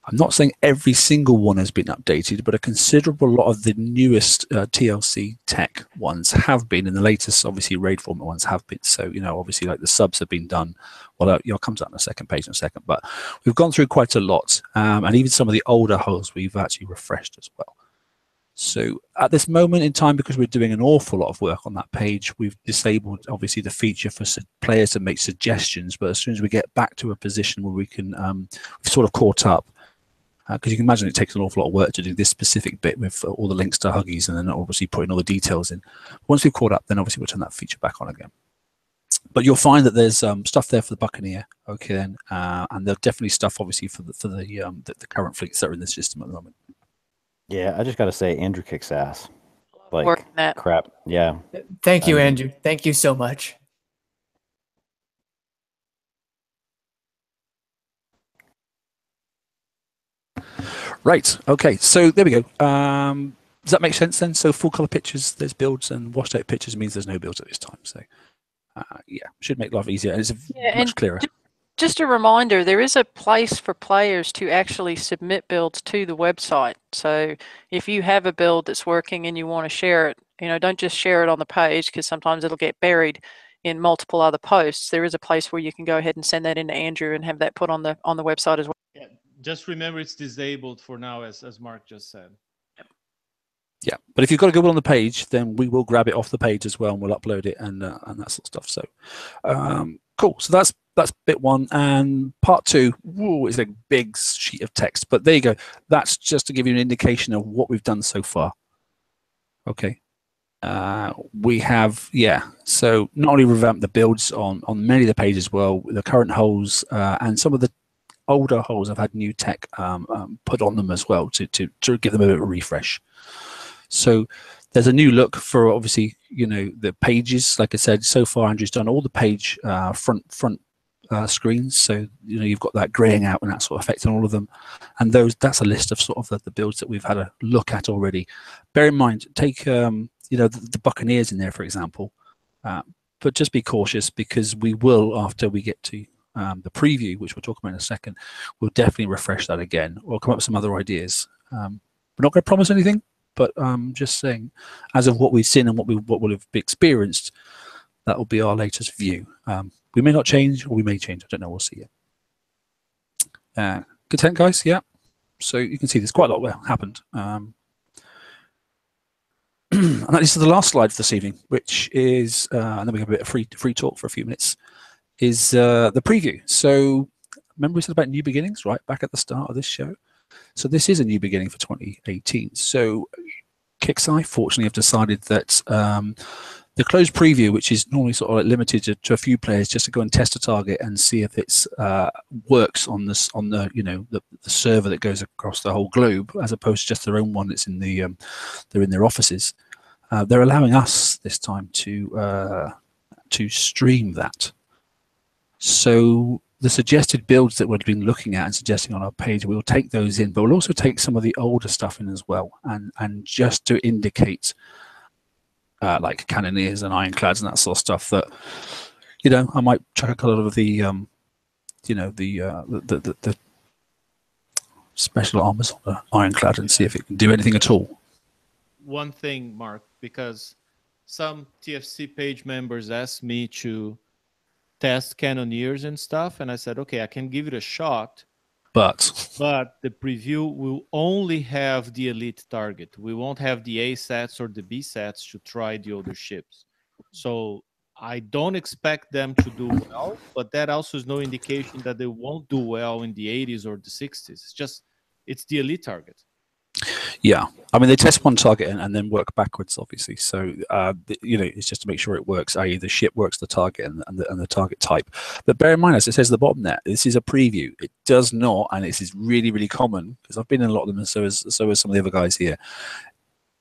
I'm not saying every single one has been updated, but a considerable lot of the newest TLC tech ones have been, and the latest, obviously, raid format ones have been. So, you know, obviously, like the subs have been done. Well, I'll come to that on the second page in a second, but we've gone through quite a lot, and even some of the older hulls we've actually refreshed as well. So at this moment in time, because we're doing an awful lot of work on that page, we've disabled, obviously, the feature for players to make suggestions. But as soon as we get back to a position where we can, we've sort of caught up, because you can imagine it takes an awful lot of work to do this specific bit with all the links to Huggies and then obviously putting all the details in. Once we've caught up, then obviously we'll turn that feature back on again. But you'll find that there's stuff there for the Buccaneer, okay, then, and there's definitely stuff obviously for the current fleets that are in the system at the moment. Yeah, I just got to say, Andrew kicks ass. Like Working that. crap. Yeah. Thank you, Andrew. Thank you so much. Right. Okay. So there we go. Does that make sense then? So full color pictures, there's builds, and washed out pictures means there's no builds at this time. So yeah, should make life easier, and it's much clearer. Just a reminder, there is a place for players to actually submit builds to the website. So if you have a build that's working and you want to share it, you know, don't just share it on the page, because sometimes it'll get buried in multiple other posts. There is a place where you can go ahead and send that into Andrew and have that put on the website as well. Yeah, just remember it's disabled for now, as Mark just said. Yeah, but if you've got a good one on the page, then we will grab it off the page as well, and we'll upload it and that sort of stuff. So cool. So that's bit one, and part two. Whoa, it's a big sheet of text, but there you go. That's just to give you an indication of what we've done so far. Okay. We have, so not only revamped the builds on many of the pages as well, the current holes and some of the older holes have had new tech put on them as well to give them a bit of a refresh. So there's a new look for, obviously, you know, the pages. Like I said, so far Andrew's done all the page front screens, so you know you've got that graying out and that sort of effect on all of them, and that's a list of sort of the builds that we've had a look at already. Bear in mind, take you know, the Buccaneers in there, for example, but just be cautious, because we will, after we get to the preview, which we'll talk about in a second, we'll definitely refresh that again. We'll come up with some other ideas. We're not going to promise anything, but just saying, as of what we've seen and what we'll have experienced, that will be our latest view. We may not change, or we may change. I don't know. We'll see it. Content, guys. Yeah. So you can see there's quite a lot happened. And that is the last slide for this evening, which is, and then we have a bit of free talk for a few minutes, is the preview. So remember we said about new beginnings, right, back at the start of this show? So this is a new beginning for 2018. So Kixeye, fortunately, have decided that the closed preview, which is normally sort of like limited to a few players, just to go and test a target and see if it's works on the you know, the server that goes across the whole globe, as opposed to just their own one that's in the they're in their offices. They're allowing us this time to stream that. So the suggested builds that we've been looking at and suggesting on our page, we'll take those in, but we'll also take some of the older stuff in as well, and just to indicate like cannoneers and ironclads and that sort of stuff, that, you know, I might chuck a couple of the you know, the special armors on the ironclad and see if it can do anything at all. One thing, Mark, because some TFC page members asked me to test cannoneers and stuff, and I said, okay, I can give it a shot, But the preview will only have the elite target. We won't have the A sets or the B sets to try the other ships. So I don't expect them to do well, but that also is no indication that they won't do well in the 80s or the 60s. It's just, it's the elite target. yeah, I mean, they test one target and then work backwards, obviously. So, you know, it's just to make sure it works, i.e. the ship works the target and the target type. But bear in mind, as it says at the bottom there, this is a preview. It does not, and this is really, really common, because I've been in a lot of them, and so is some of the other guys here,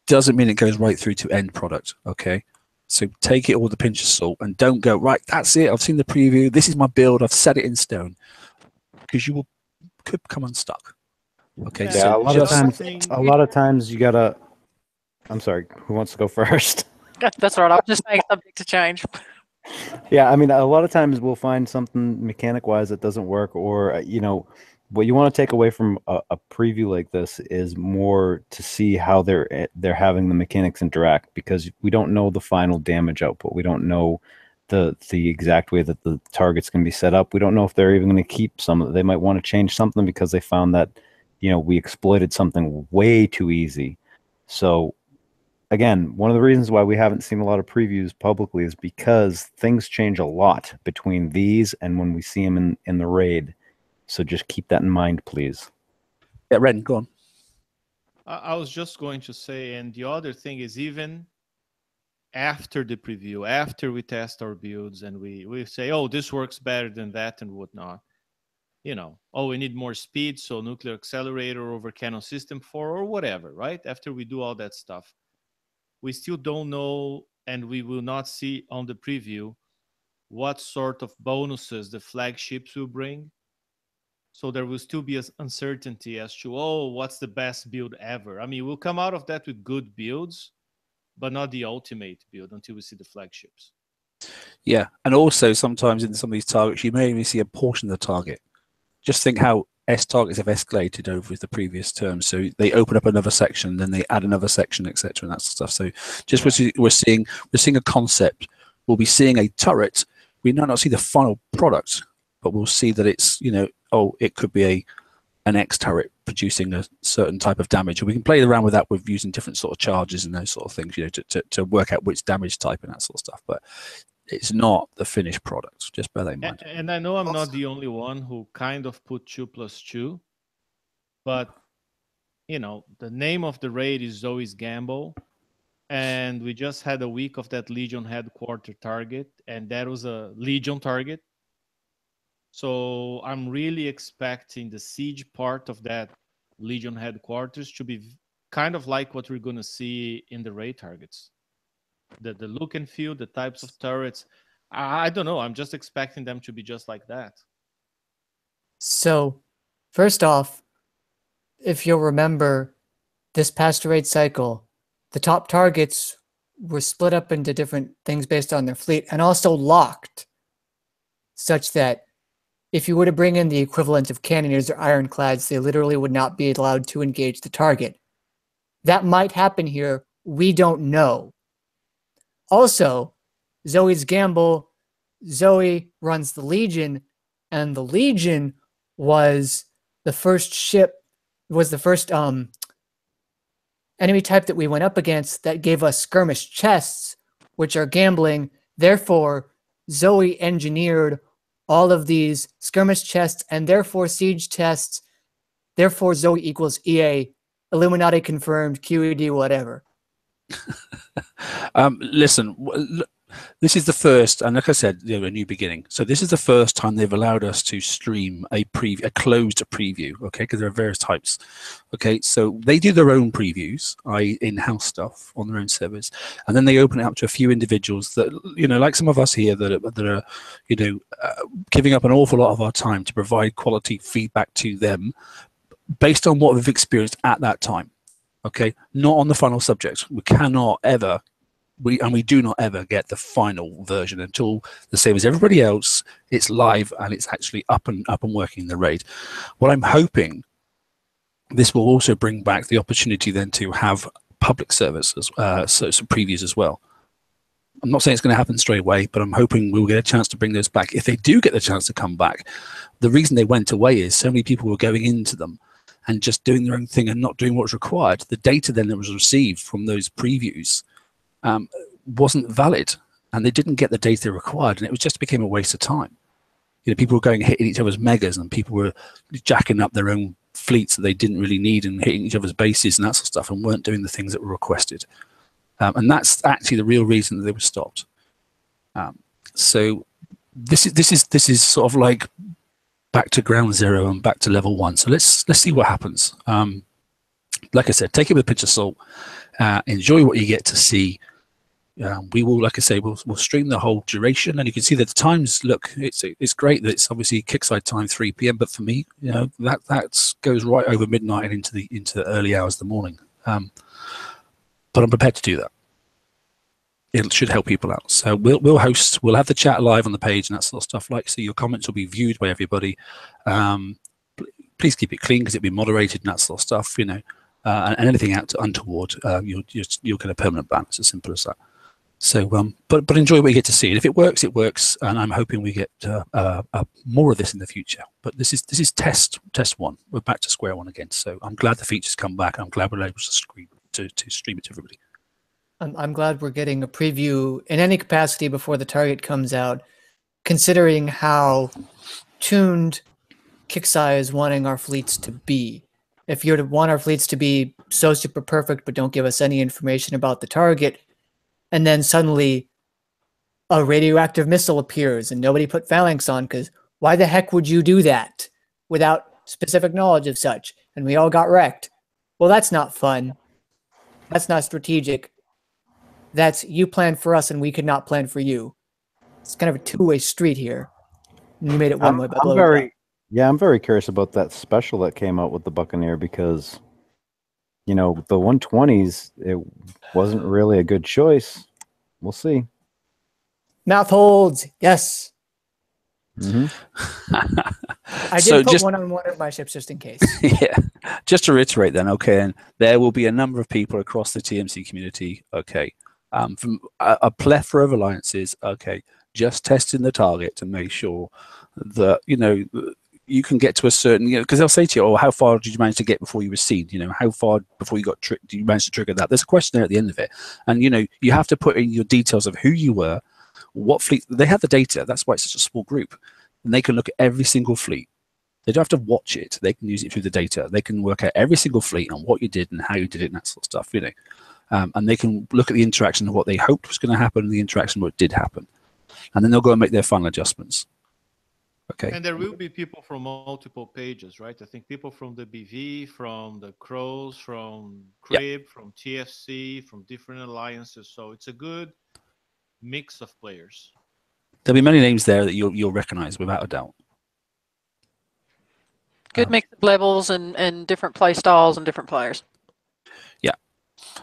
doesn't mean it goes right through to end product, okay? So take it all with a pinch of salt and don't go, right, that's it, I've seen the preview, this is my build, I've set it in stone. Because you could become unstuck. Okay, Yeah, so Yeah, just a lot of times you gotta. I'm sorry. Who wants to go first? That's all right. I'm just saying subject to change. Yeah, I mean, a lot of times we'll find something mechanic-wise that doesn't work, or you know, what you want to take away from a preview like this is more to see how they're having the mechanics interact, because we don't know the final damage output. We don't know the exact way that the target's going to be set up. We don't know if they're even going to keep some. They might want to change something because they found that, you know, we exploited something way too easy. So again, one of the reasons why we haven't seen a lot of previews publicly is because things change a lot between these and when we see them in the raid. So just keep that in mind, please. yeah, Ren, go on. I was just going to say, and the other thing is, even after the preview, after we test our builds and we say, oh, this works better than that and whatnot, you know, oh, we need more speed, so nuclear accelerator over cannon system 4 or whatever, right? After we do all that stuff, we still don't know, and we will not see on the preview what sort of bonuses the flagships will bring. So there will still be an uncertainty as to, oh, what's the best build ever? I mean, we'll come out of that with good builds, but not the ultimate build until we see the flagships. Yeah, and also sometimes in some of these targets, you may only see a portion of the target. Just think how S targets have escalated over the previous term. So they open up another section, then they add another section, etc., and that sort of stuff. So just we're seeing a concept. We'll be seeing a turret. We might not see the final product, but we'll see that it's, you know, oh, it could be an X turret producing a certain type of damage. And we can play around with that with using different sort of charges and those sort of things, you know, to work out which damage type and that sort of stuff. But it's not the finished product. Just bear that in mind. And I know I'm not the only one who kind of put 2+2, but you know, the name of the raid is always Gamble, and we just had a week of that Legion headquarter target, and that was a Legion target. So I'm really expecting the siege part of that Legion headquarters to be kind of like what we're going to see in the raid targets. The look and feel, the types of turrets. I don't know. I'm just expecting them to be just like that. So, first off, if you'll remember, this past raid cycle, the top targets were split up into different things based on their fleet and also locked, such that if you were to bring in the equivalent of cannoneers or ironclads, they literally would not be allowed to engage the target. That might happen here. We don't know. Also, Zoe's Gamble, Zoe runs the Legion, and the Legion was the first ship, was the first enemy type that we went up against that gave us skirmish chests, which are gambling. Therefore, Zoe engineered all of these skirmish chests and therefore siege chests. Therefore, Zoe equals EA, Illuminati confirmed, QED, whatever. Listen, this is the first, and like I said, you know, a new beginning. So this is the first time they've allowed us to stream a closed preview, okay? Because there are various types, okay? So they do their own previews, i.e. in-house stuff on their own servers, and then they open it up to a few individuals that, you know, like some of us here that are you know, giving up an awful lot of our time to provide quality feedback to them based on what we've experienced at that time, okay? Not on the final subject. We cannot ever. We do not ever get the final version until, the same as everybody else, it's live and it's actually up and working in the raid. What I'm hoping, this will also bring back the opportunity then to have public servers, so some previews as well. I'm not saying it's going to happen straight away, but I'm hoping we'll get a chance to bring those back. If they do get the chance to come back, the reason they went away is so many people were going into them and just doing their own thing and not doing what was required. The data then that was received from those previews wasn't valid, and they didn't get the data required, and it was just became a waste of time. You know, people were going hitting each other's megas, and people were jacking up their own fleets that they didn't really need and hitting each other's bases and that sort of stuff, and weren't doing the things that were requested. And that's actually the real reason that they were stopped. So this is sort of like back to ground zero and back to level one. So let's see what happens. Like I said, take it with a pinch of salt. Enjoy what you get to see. We will, like I say, we'll stream the whole duration, and you can see that the times look. It's great that it's obviously kickside time 3 p.m. But for me, you know, that goes right over midnight and into the early hours of the morning. But I'm prepared to do that. It should help people out. So we'll host. We'll have the chat live on the page and that sort of stuff. Like, so your comments will be viewed by everybody. Please keep it clean because it'll be moderated and that sort of stuff. You know, and anything out to untoward, you'll get a permanent ban. It's as simple as that. So, but enjoy what you get to see. And if it works, it works. And I'm hoping we get more of this in the future. But this is test one. We're back to square one again. So I'm glad the features come back. I'm glad we're able to stream it to everybody. I'm glad we're getting a preview in any capacity before the target comes out, considering how tuned Kixeye is wanting our fleets to be. If you're to want our fleets to be so super perfect, but don't give us any information about the target, and then suddenly a radioactive missile appears and nobody put phalanx on, because why the heck would you do that without specific knowledge of such? And we all got wrecked. Well, that's not fun. That's not strategic. That's you plan for us and we could not plan for you. It's kind of a two-way street here. And you made it one way by blowing it up. I'm very curious about that special that came out with the Buccaneer, because, you know, the 120s, it wasn't really a good choice. We'll see. Mouth holds. Yes. Mm-hmm. I did put one on one of my ships just in case. Yeah. Just to reiterate then, okay, and there will be a number of people across the TMC community, okay, from a plethora of alliances, okay, just testing the target to make sure that, you know, you can get to a certain, you know, because they'll say to you, oh, how far did you manage to get before you were seen? You know, how far before you got tricked do you manage to trigger that? There's a questionnaire at the end of it. And, you know, you have to put in your details of who you were, what fleet. They have the data. That's why it's such a small group. And they can look at every single fleet. They don't have to watch it. They can use it through the data. They can work out every single fleet and what you did and how you did it and that sort of stuff, you know. And they can look at the interaction of what they hoped was going to happen and the interaction of what did happen. And then they'll go and make their final adjustments. Okay. And there will be people from multiple pages, right? I think people from the BV, from the Crows, from Crib, from TFC, from different alliances. So it's a good mix of players. There'll be many names there that you'll recognize without a doubt. Good mix of levels and different play styles and different players. Yeah,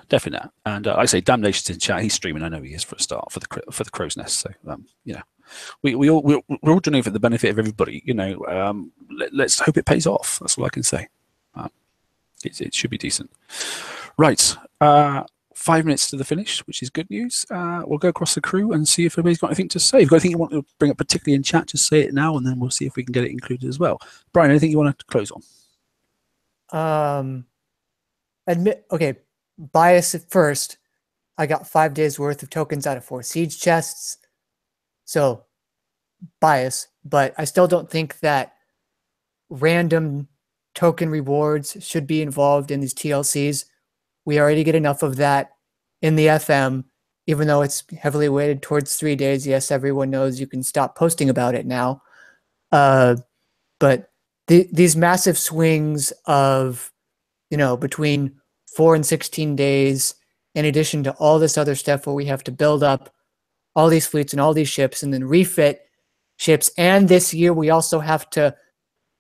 definitely. And I say Damnation's in chat. He's streaming. I know he is for a start for the Crow's Nest. So you know, we're all doing it for the benefit of everybody. You know, let's hope it pays off. That's all I can say. It should be decent. Right. 5 minutes to the finish, which is good news. We'll go across the crew and see if everybody's got anything to say. If you've got anything you want to bring up particularly in chat, just say it now, and then we'll see if we can get it included as well. Brian, anything you want to close on? Okay, bias at first. I got 5 days worth of tokens out of 4 siege chests. So, bias. But I still don't think that random token rewards should be involved in these TLCs. We already get enough of that in the FM, even though it's heavily weighted towards 3 days. Yes, everyone knows you can stop posting about it now. But these massive swings of, you know, between 4 and 16 days, in addition to all this other stuff where we have to build up all these fleets and all these ships and then refit ships. And this year we also have to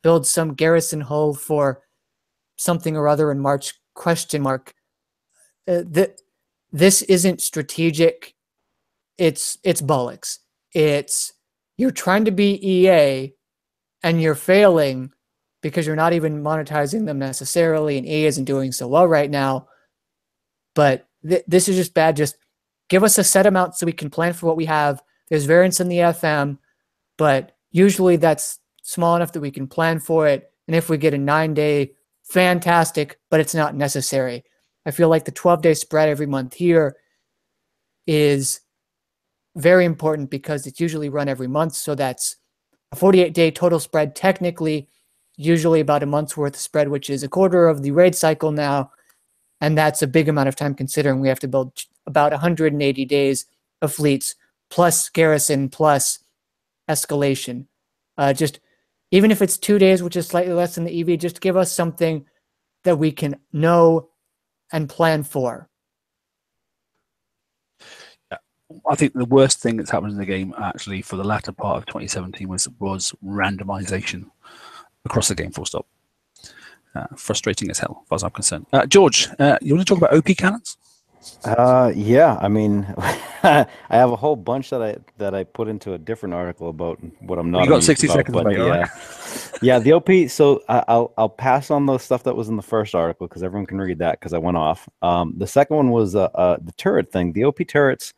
build some garrison hull for something or other in March, ? This isn't strategic. It's bollocks. It's you're trying to be EA and you're failing because you're not even monetizing them necessarily, and EA isn't doing so well right now. But this is just bad. Just give us a set amount so we can plan for what we have. There's variance in the FM, but usually that's small enough that we can plan for it. And if we get a 9-day, fantastic, but it's not necessary. I feel like the 12-day spread every month here is very important because it's usually run every month. So that's a 48-day total spread, technically, usually about a month's worth of spread, which is a quarter of the raid cycle now. And that's a big amount of time considering we have to build about 180 days of fleets, plus garrison, plus escalation. Just even if it's 2 days, which is slightly less than the EV, just give us something that we can know and plan for. I think the worst thing that's happened in the game actually for the latter part of 2017 was randomization across the game, full stop. Frustrating as hell, as far as I'm concerned. George, you want to talk about OP cannons? Yeah, I mean, I have a whole bunch that I put into a different article about what I'm not. You got 60 about, seconds, but mate. yeah, yeah, the OP. So I'll pass on the stuff that was in the first article because everyone can read that because I went off. The second one was the turret thing. The OP turrets,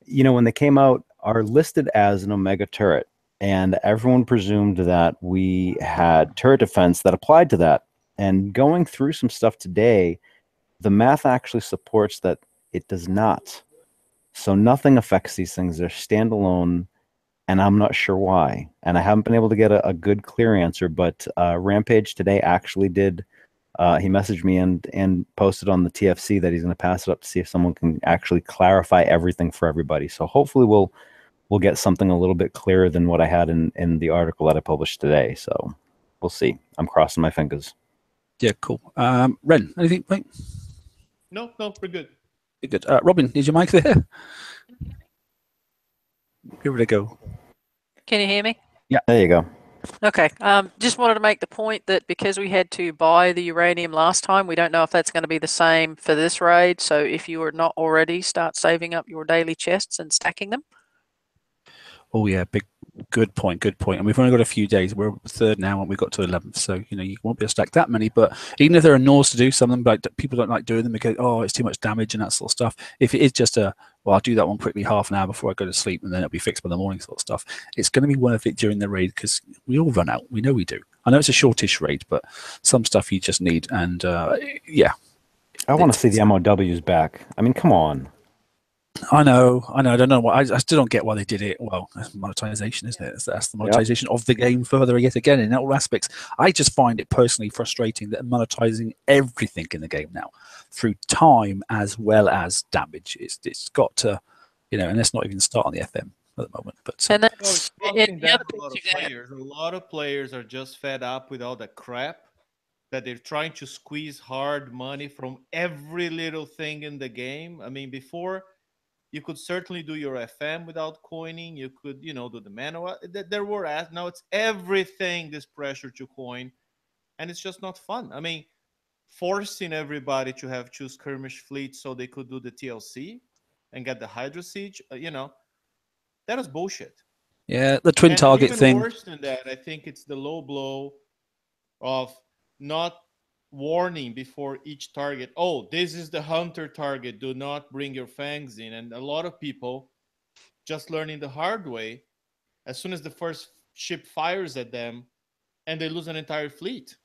you know, when they came out, are listed as an Omega turret, and everyone presumed that we had turret defense that applied to that. And going through some stuff today, the math actually supports that it does not. So nothing affects these things. They're standalone, and I'm not sure why. And I haven't been able to get a good, clear answer, but Rampage today actually did. He messaged me and posted on the TFC that he's going to pass it up to see if someone can actually clarify everything for everybody. So hopefully we'll get something a little bit clearer than what I had in the article that I published today. So we'll see. I'm crossing my fingers. Yeah, cool. Ren, anything, mate? No, we're good. You're good. Robin, is your mic there? Give it a go. Can you hear me? Yeah, there you go. Okay. Just wanted to make the point that because we had to buy the uranium last time, we don't know if that's going to be the same for this raid. So if you are not already, start saving up your daily chests and stacking them. Oh yeah, good point. And we've only got a few days. We're third now, and we've got to 11th. So you know you won't be able to stack that many. But even if there are Norse to do, some of them like people don't like doing them because it's too much damage and that sort of stuff. If it is just I'll do that one quickly half an hour before I go to sleep, and then it'll be fixed by the morning sort of stuff. It's going to be worth it during the raid because we all run out. We know we do. I know it's a shortish raid, but some stuff you just need. And yeah, I want to see the MOWs back. I mean, come on. I know. I don't know why. I still don't get why they did it. Well, that's monetization, isn't it? That's the monetization of the game further yet again in all aspects. I just find it personally frustrating that monetizing everything in the game now through time as well as damage. It's got to, and let's not even start on the FM at the moment. But and that's a lot of players are just fed up with all the crap that they're trying to squeeze hard money from every little thing in the game. I mean, before, you could certainly do your FM without coining. You could, do the manual. There were now it's everything, this pressure to coin, and it's just not fun. I mean, forcing everybody to have two skirmish fleets so they could do the TLC and get the Hydra Siege, that is bullshit. Yeah, the twin target even thing. Worse than that, I think it's the low blow of not warning before each target. Oh, this is the hunter target. Do not bring your fangs in. And a lot of people just learning the hard way as soon as the first ship fires at them and they lose an entire fleet.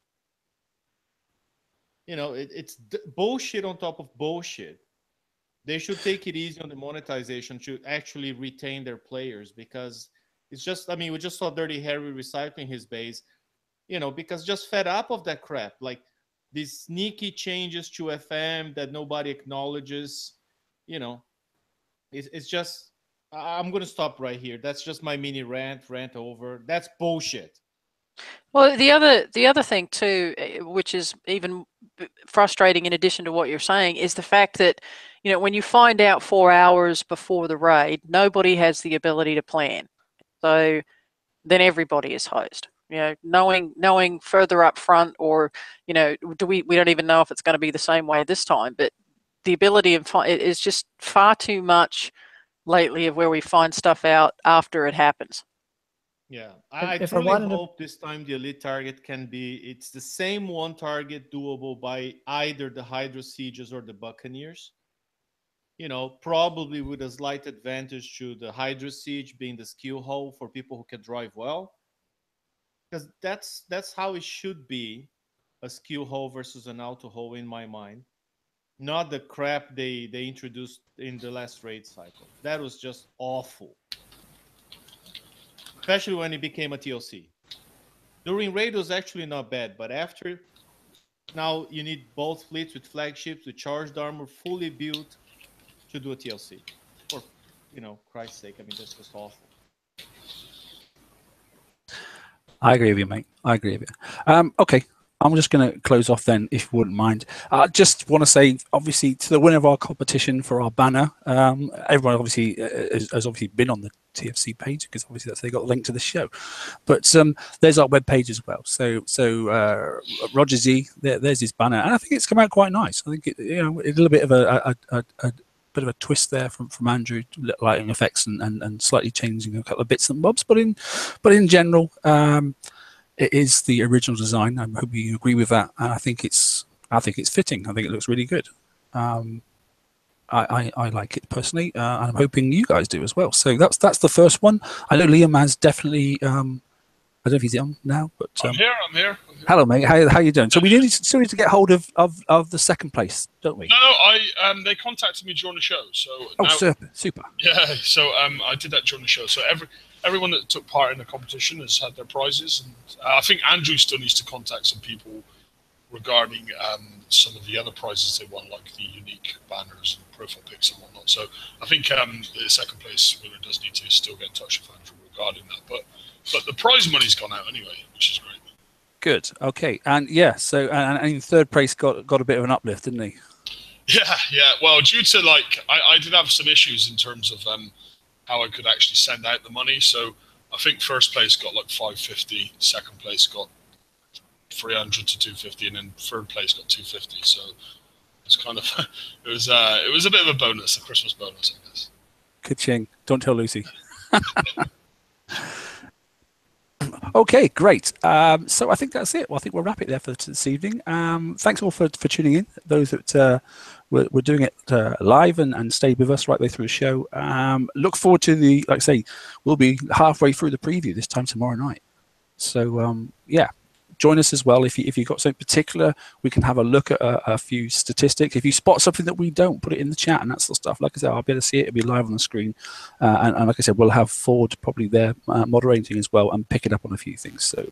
It's bullshit on top of bullshit. They should take it easy on the monetization to actually retain their players because it's just, we just saw Dirty Harry recycling his base, because just fed up of that crap. Like, these sneaky changes to FM that nobody acknowledges, it's just, I'm going to stop right here. That's just my mini rant over. That's bullshit. Well, the other thing too, which is even frustrating in addition to what you're saying, is the fact that, when you find out 4 hours before the raid, nobody has the ability to plan. So then everybody is hosed. Knowing further up front, or we don't even know if it's going to be the same way this time. But the ability is just far too much lately of where we find stuff out after it happens. Yeah, I truly hope this time the elite target it's the same one target doable by either the Hydra Sieges or the Buccaneers. you know, probably with a slight advantage to the Hydra Siege being the skill hole for people who can drive well. Because that's how it should be, a skill hole versus an auto hole in my mind. Not the crap they introduced in the last raid cycle. That was just awful. Especially when it became a TLC. During raid it was actually not bad, but after, now you need both fleets with flagships, with charged armor, fully built to do a TLC. For, you know, Christ's sake, I mean, that's just awful. I agree with you, mate. I agree with you. Okay, I'm just going to close off then, if you wouldn't mind. I just want to say, obviously, to the winner of our competition for our banner, everyone obviously has obviously been on the TFC page, because obviously that's they got a link to the show. But there's our web page as well. So Roger Z, there's his banner, and I think it's come out quite nice. I think it, you know, a little bit of a bit of a twist there from Andrew, lighting effects and slightly changing a couple of bits and bobs, but in general, it is the original design. I hope you agree with that, and I think it's fitting. I think it looks really good. I like it personally, and I'm hoping you guys do as well. So that's the first one. I know Liam has definitely. I don't know if he's on now, but I'm here. Hello, mate. How you doing? So we still need to get hold of the second place, don't we? No, they contacted me during the show. So super. Yeah, so I did that during the show. So everyone that took part in the competition has had their prizes, and I think Andrew still needs to contact some people regarding some of the other prizes they won, like the unique banners and profile pics and whatnot. So I think the second place winner does need to still get in touch with Andrew regarding that. But the prize money's gone out anyway, which is great. Good. Okay. And yeah, so and third place got a bit of an uplift, didn't he? Yeah. Well, due to I did have some issues in terms of how I could actually send out the money. So I think first place got like 550, second place got 300 to 250, and then third place got 250. So it's kind of it was a bit of a bonus, a Christmas bonus, I guess. Ka-ching. Don't tell Lucy. Okay, great. So I think that's it. Well, I think we'll wrap it there for this evening. Thanks all for tuning in. Those that we're doing it live and stayed with us right the way through the show. Look forward to like I say, we'll be halfway through the preview this time tomorrow night. So yeah, join us as well. If you've got something particular, we can have a look at a few statistics. If you spot something that we don't, put it in the chat and that sort of stuff. Like I said, I'll be able to see it. It'll be live on the screen. And like I said, we'll have Ford probably there moderating as well and picking up on a few things. So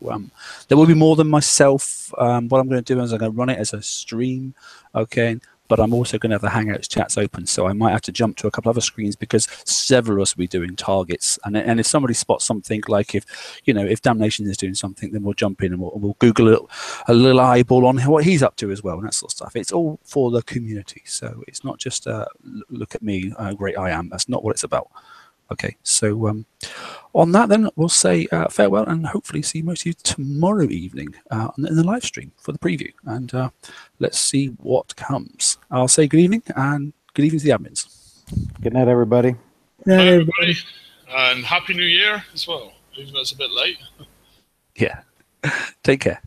there will be more than myself. What I'm going to do is I'm going to run it as a stream. Okay. But I'm also going to have the Hangouts chats open, so I might have to jump to a couple other screens because several of us will be doing targets. And if somebody spots something, like if Damnation is doing something, then we'll jump in and we'll Google a little eyeball on what he's up to as well, and that sort of stuff. It's all for the community, so it's not just look at me, how great I am. That's not what it's about. Okay, so on that then, we'll say farewell and hopefully see most of you tomorrow evening in the live stream for the preview. And let's see what comes. I'll say good evening and good evening to the admins. Good night, everybody. Good night, everybody. And Happy New Year as well, even though it's a bit late. Yeah, take care.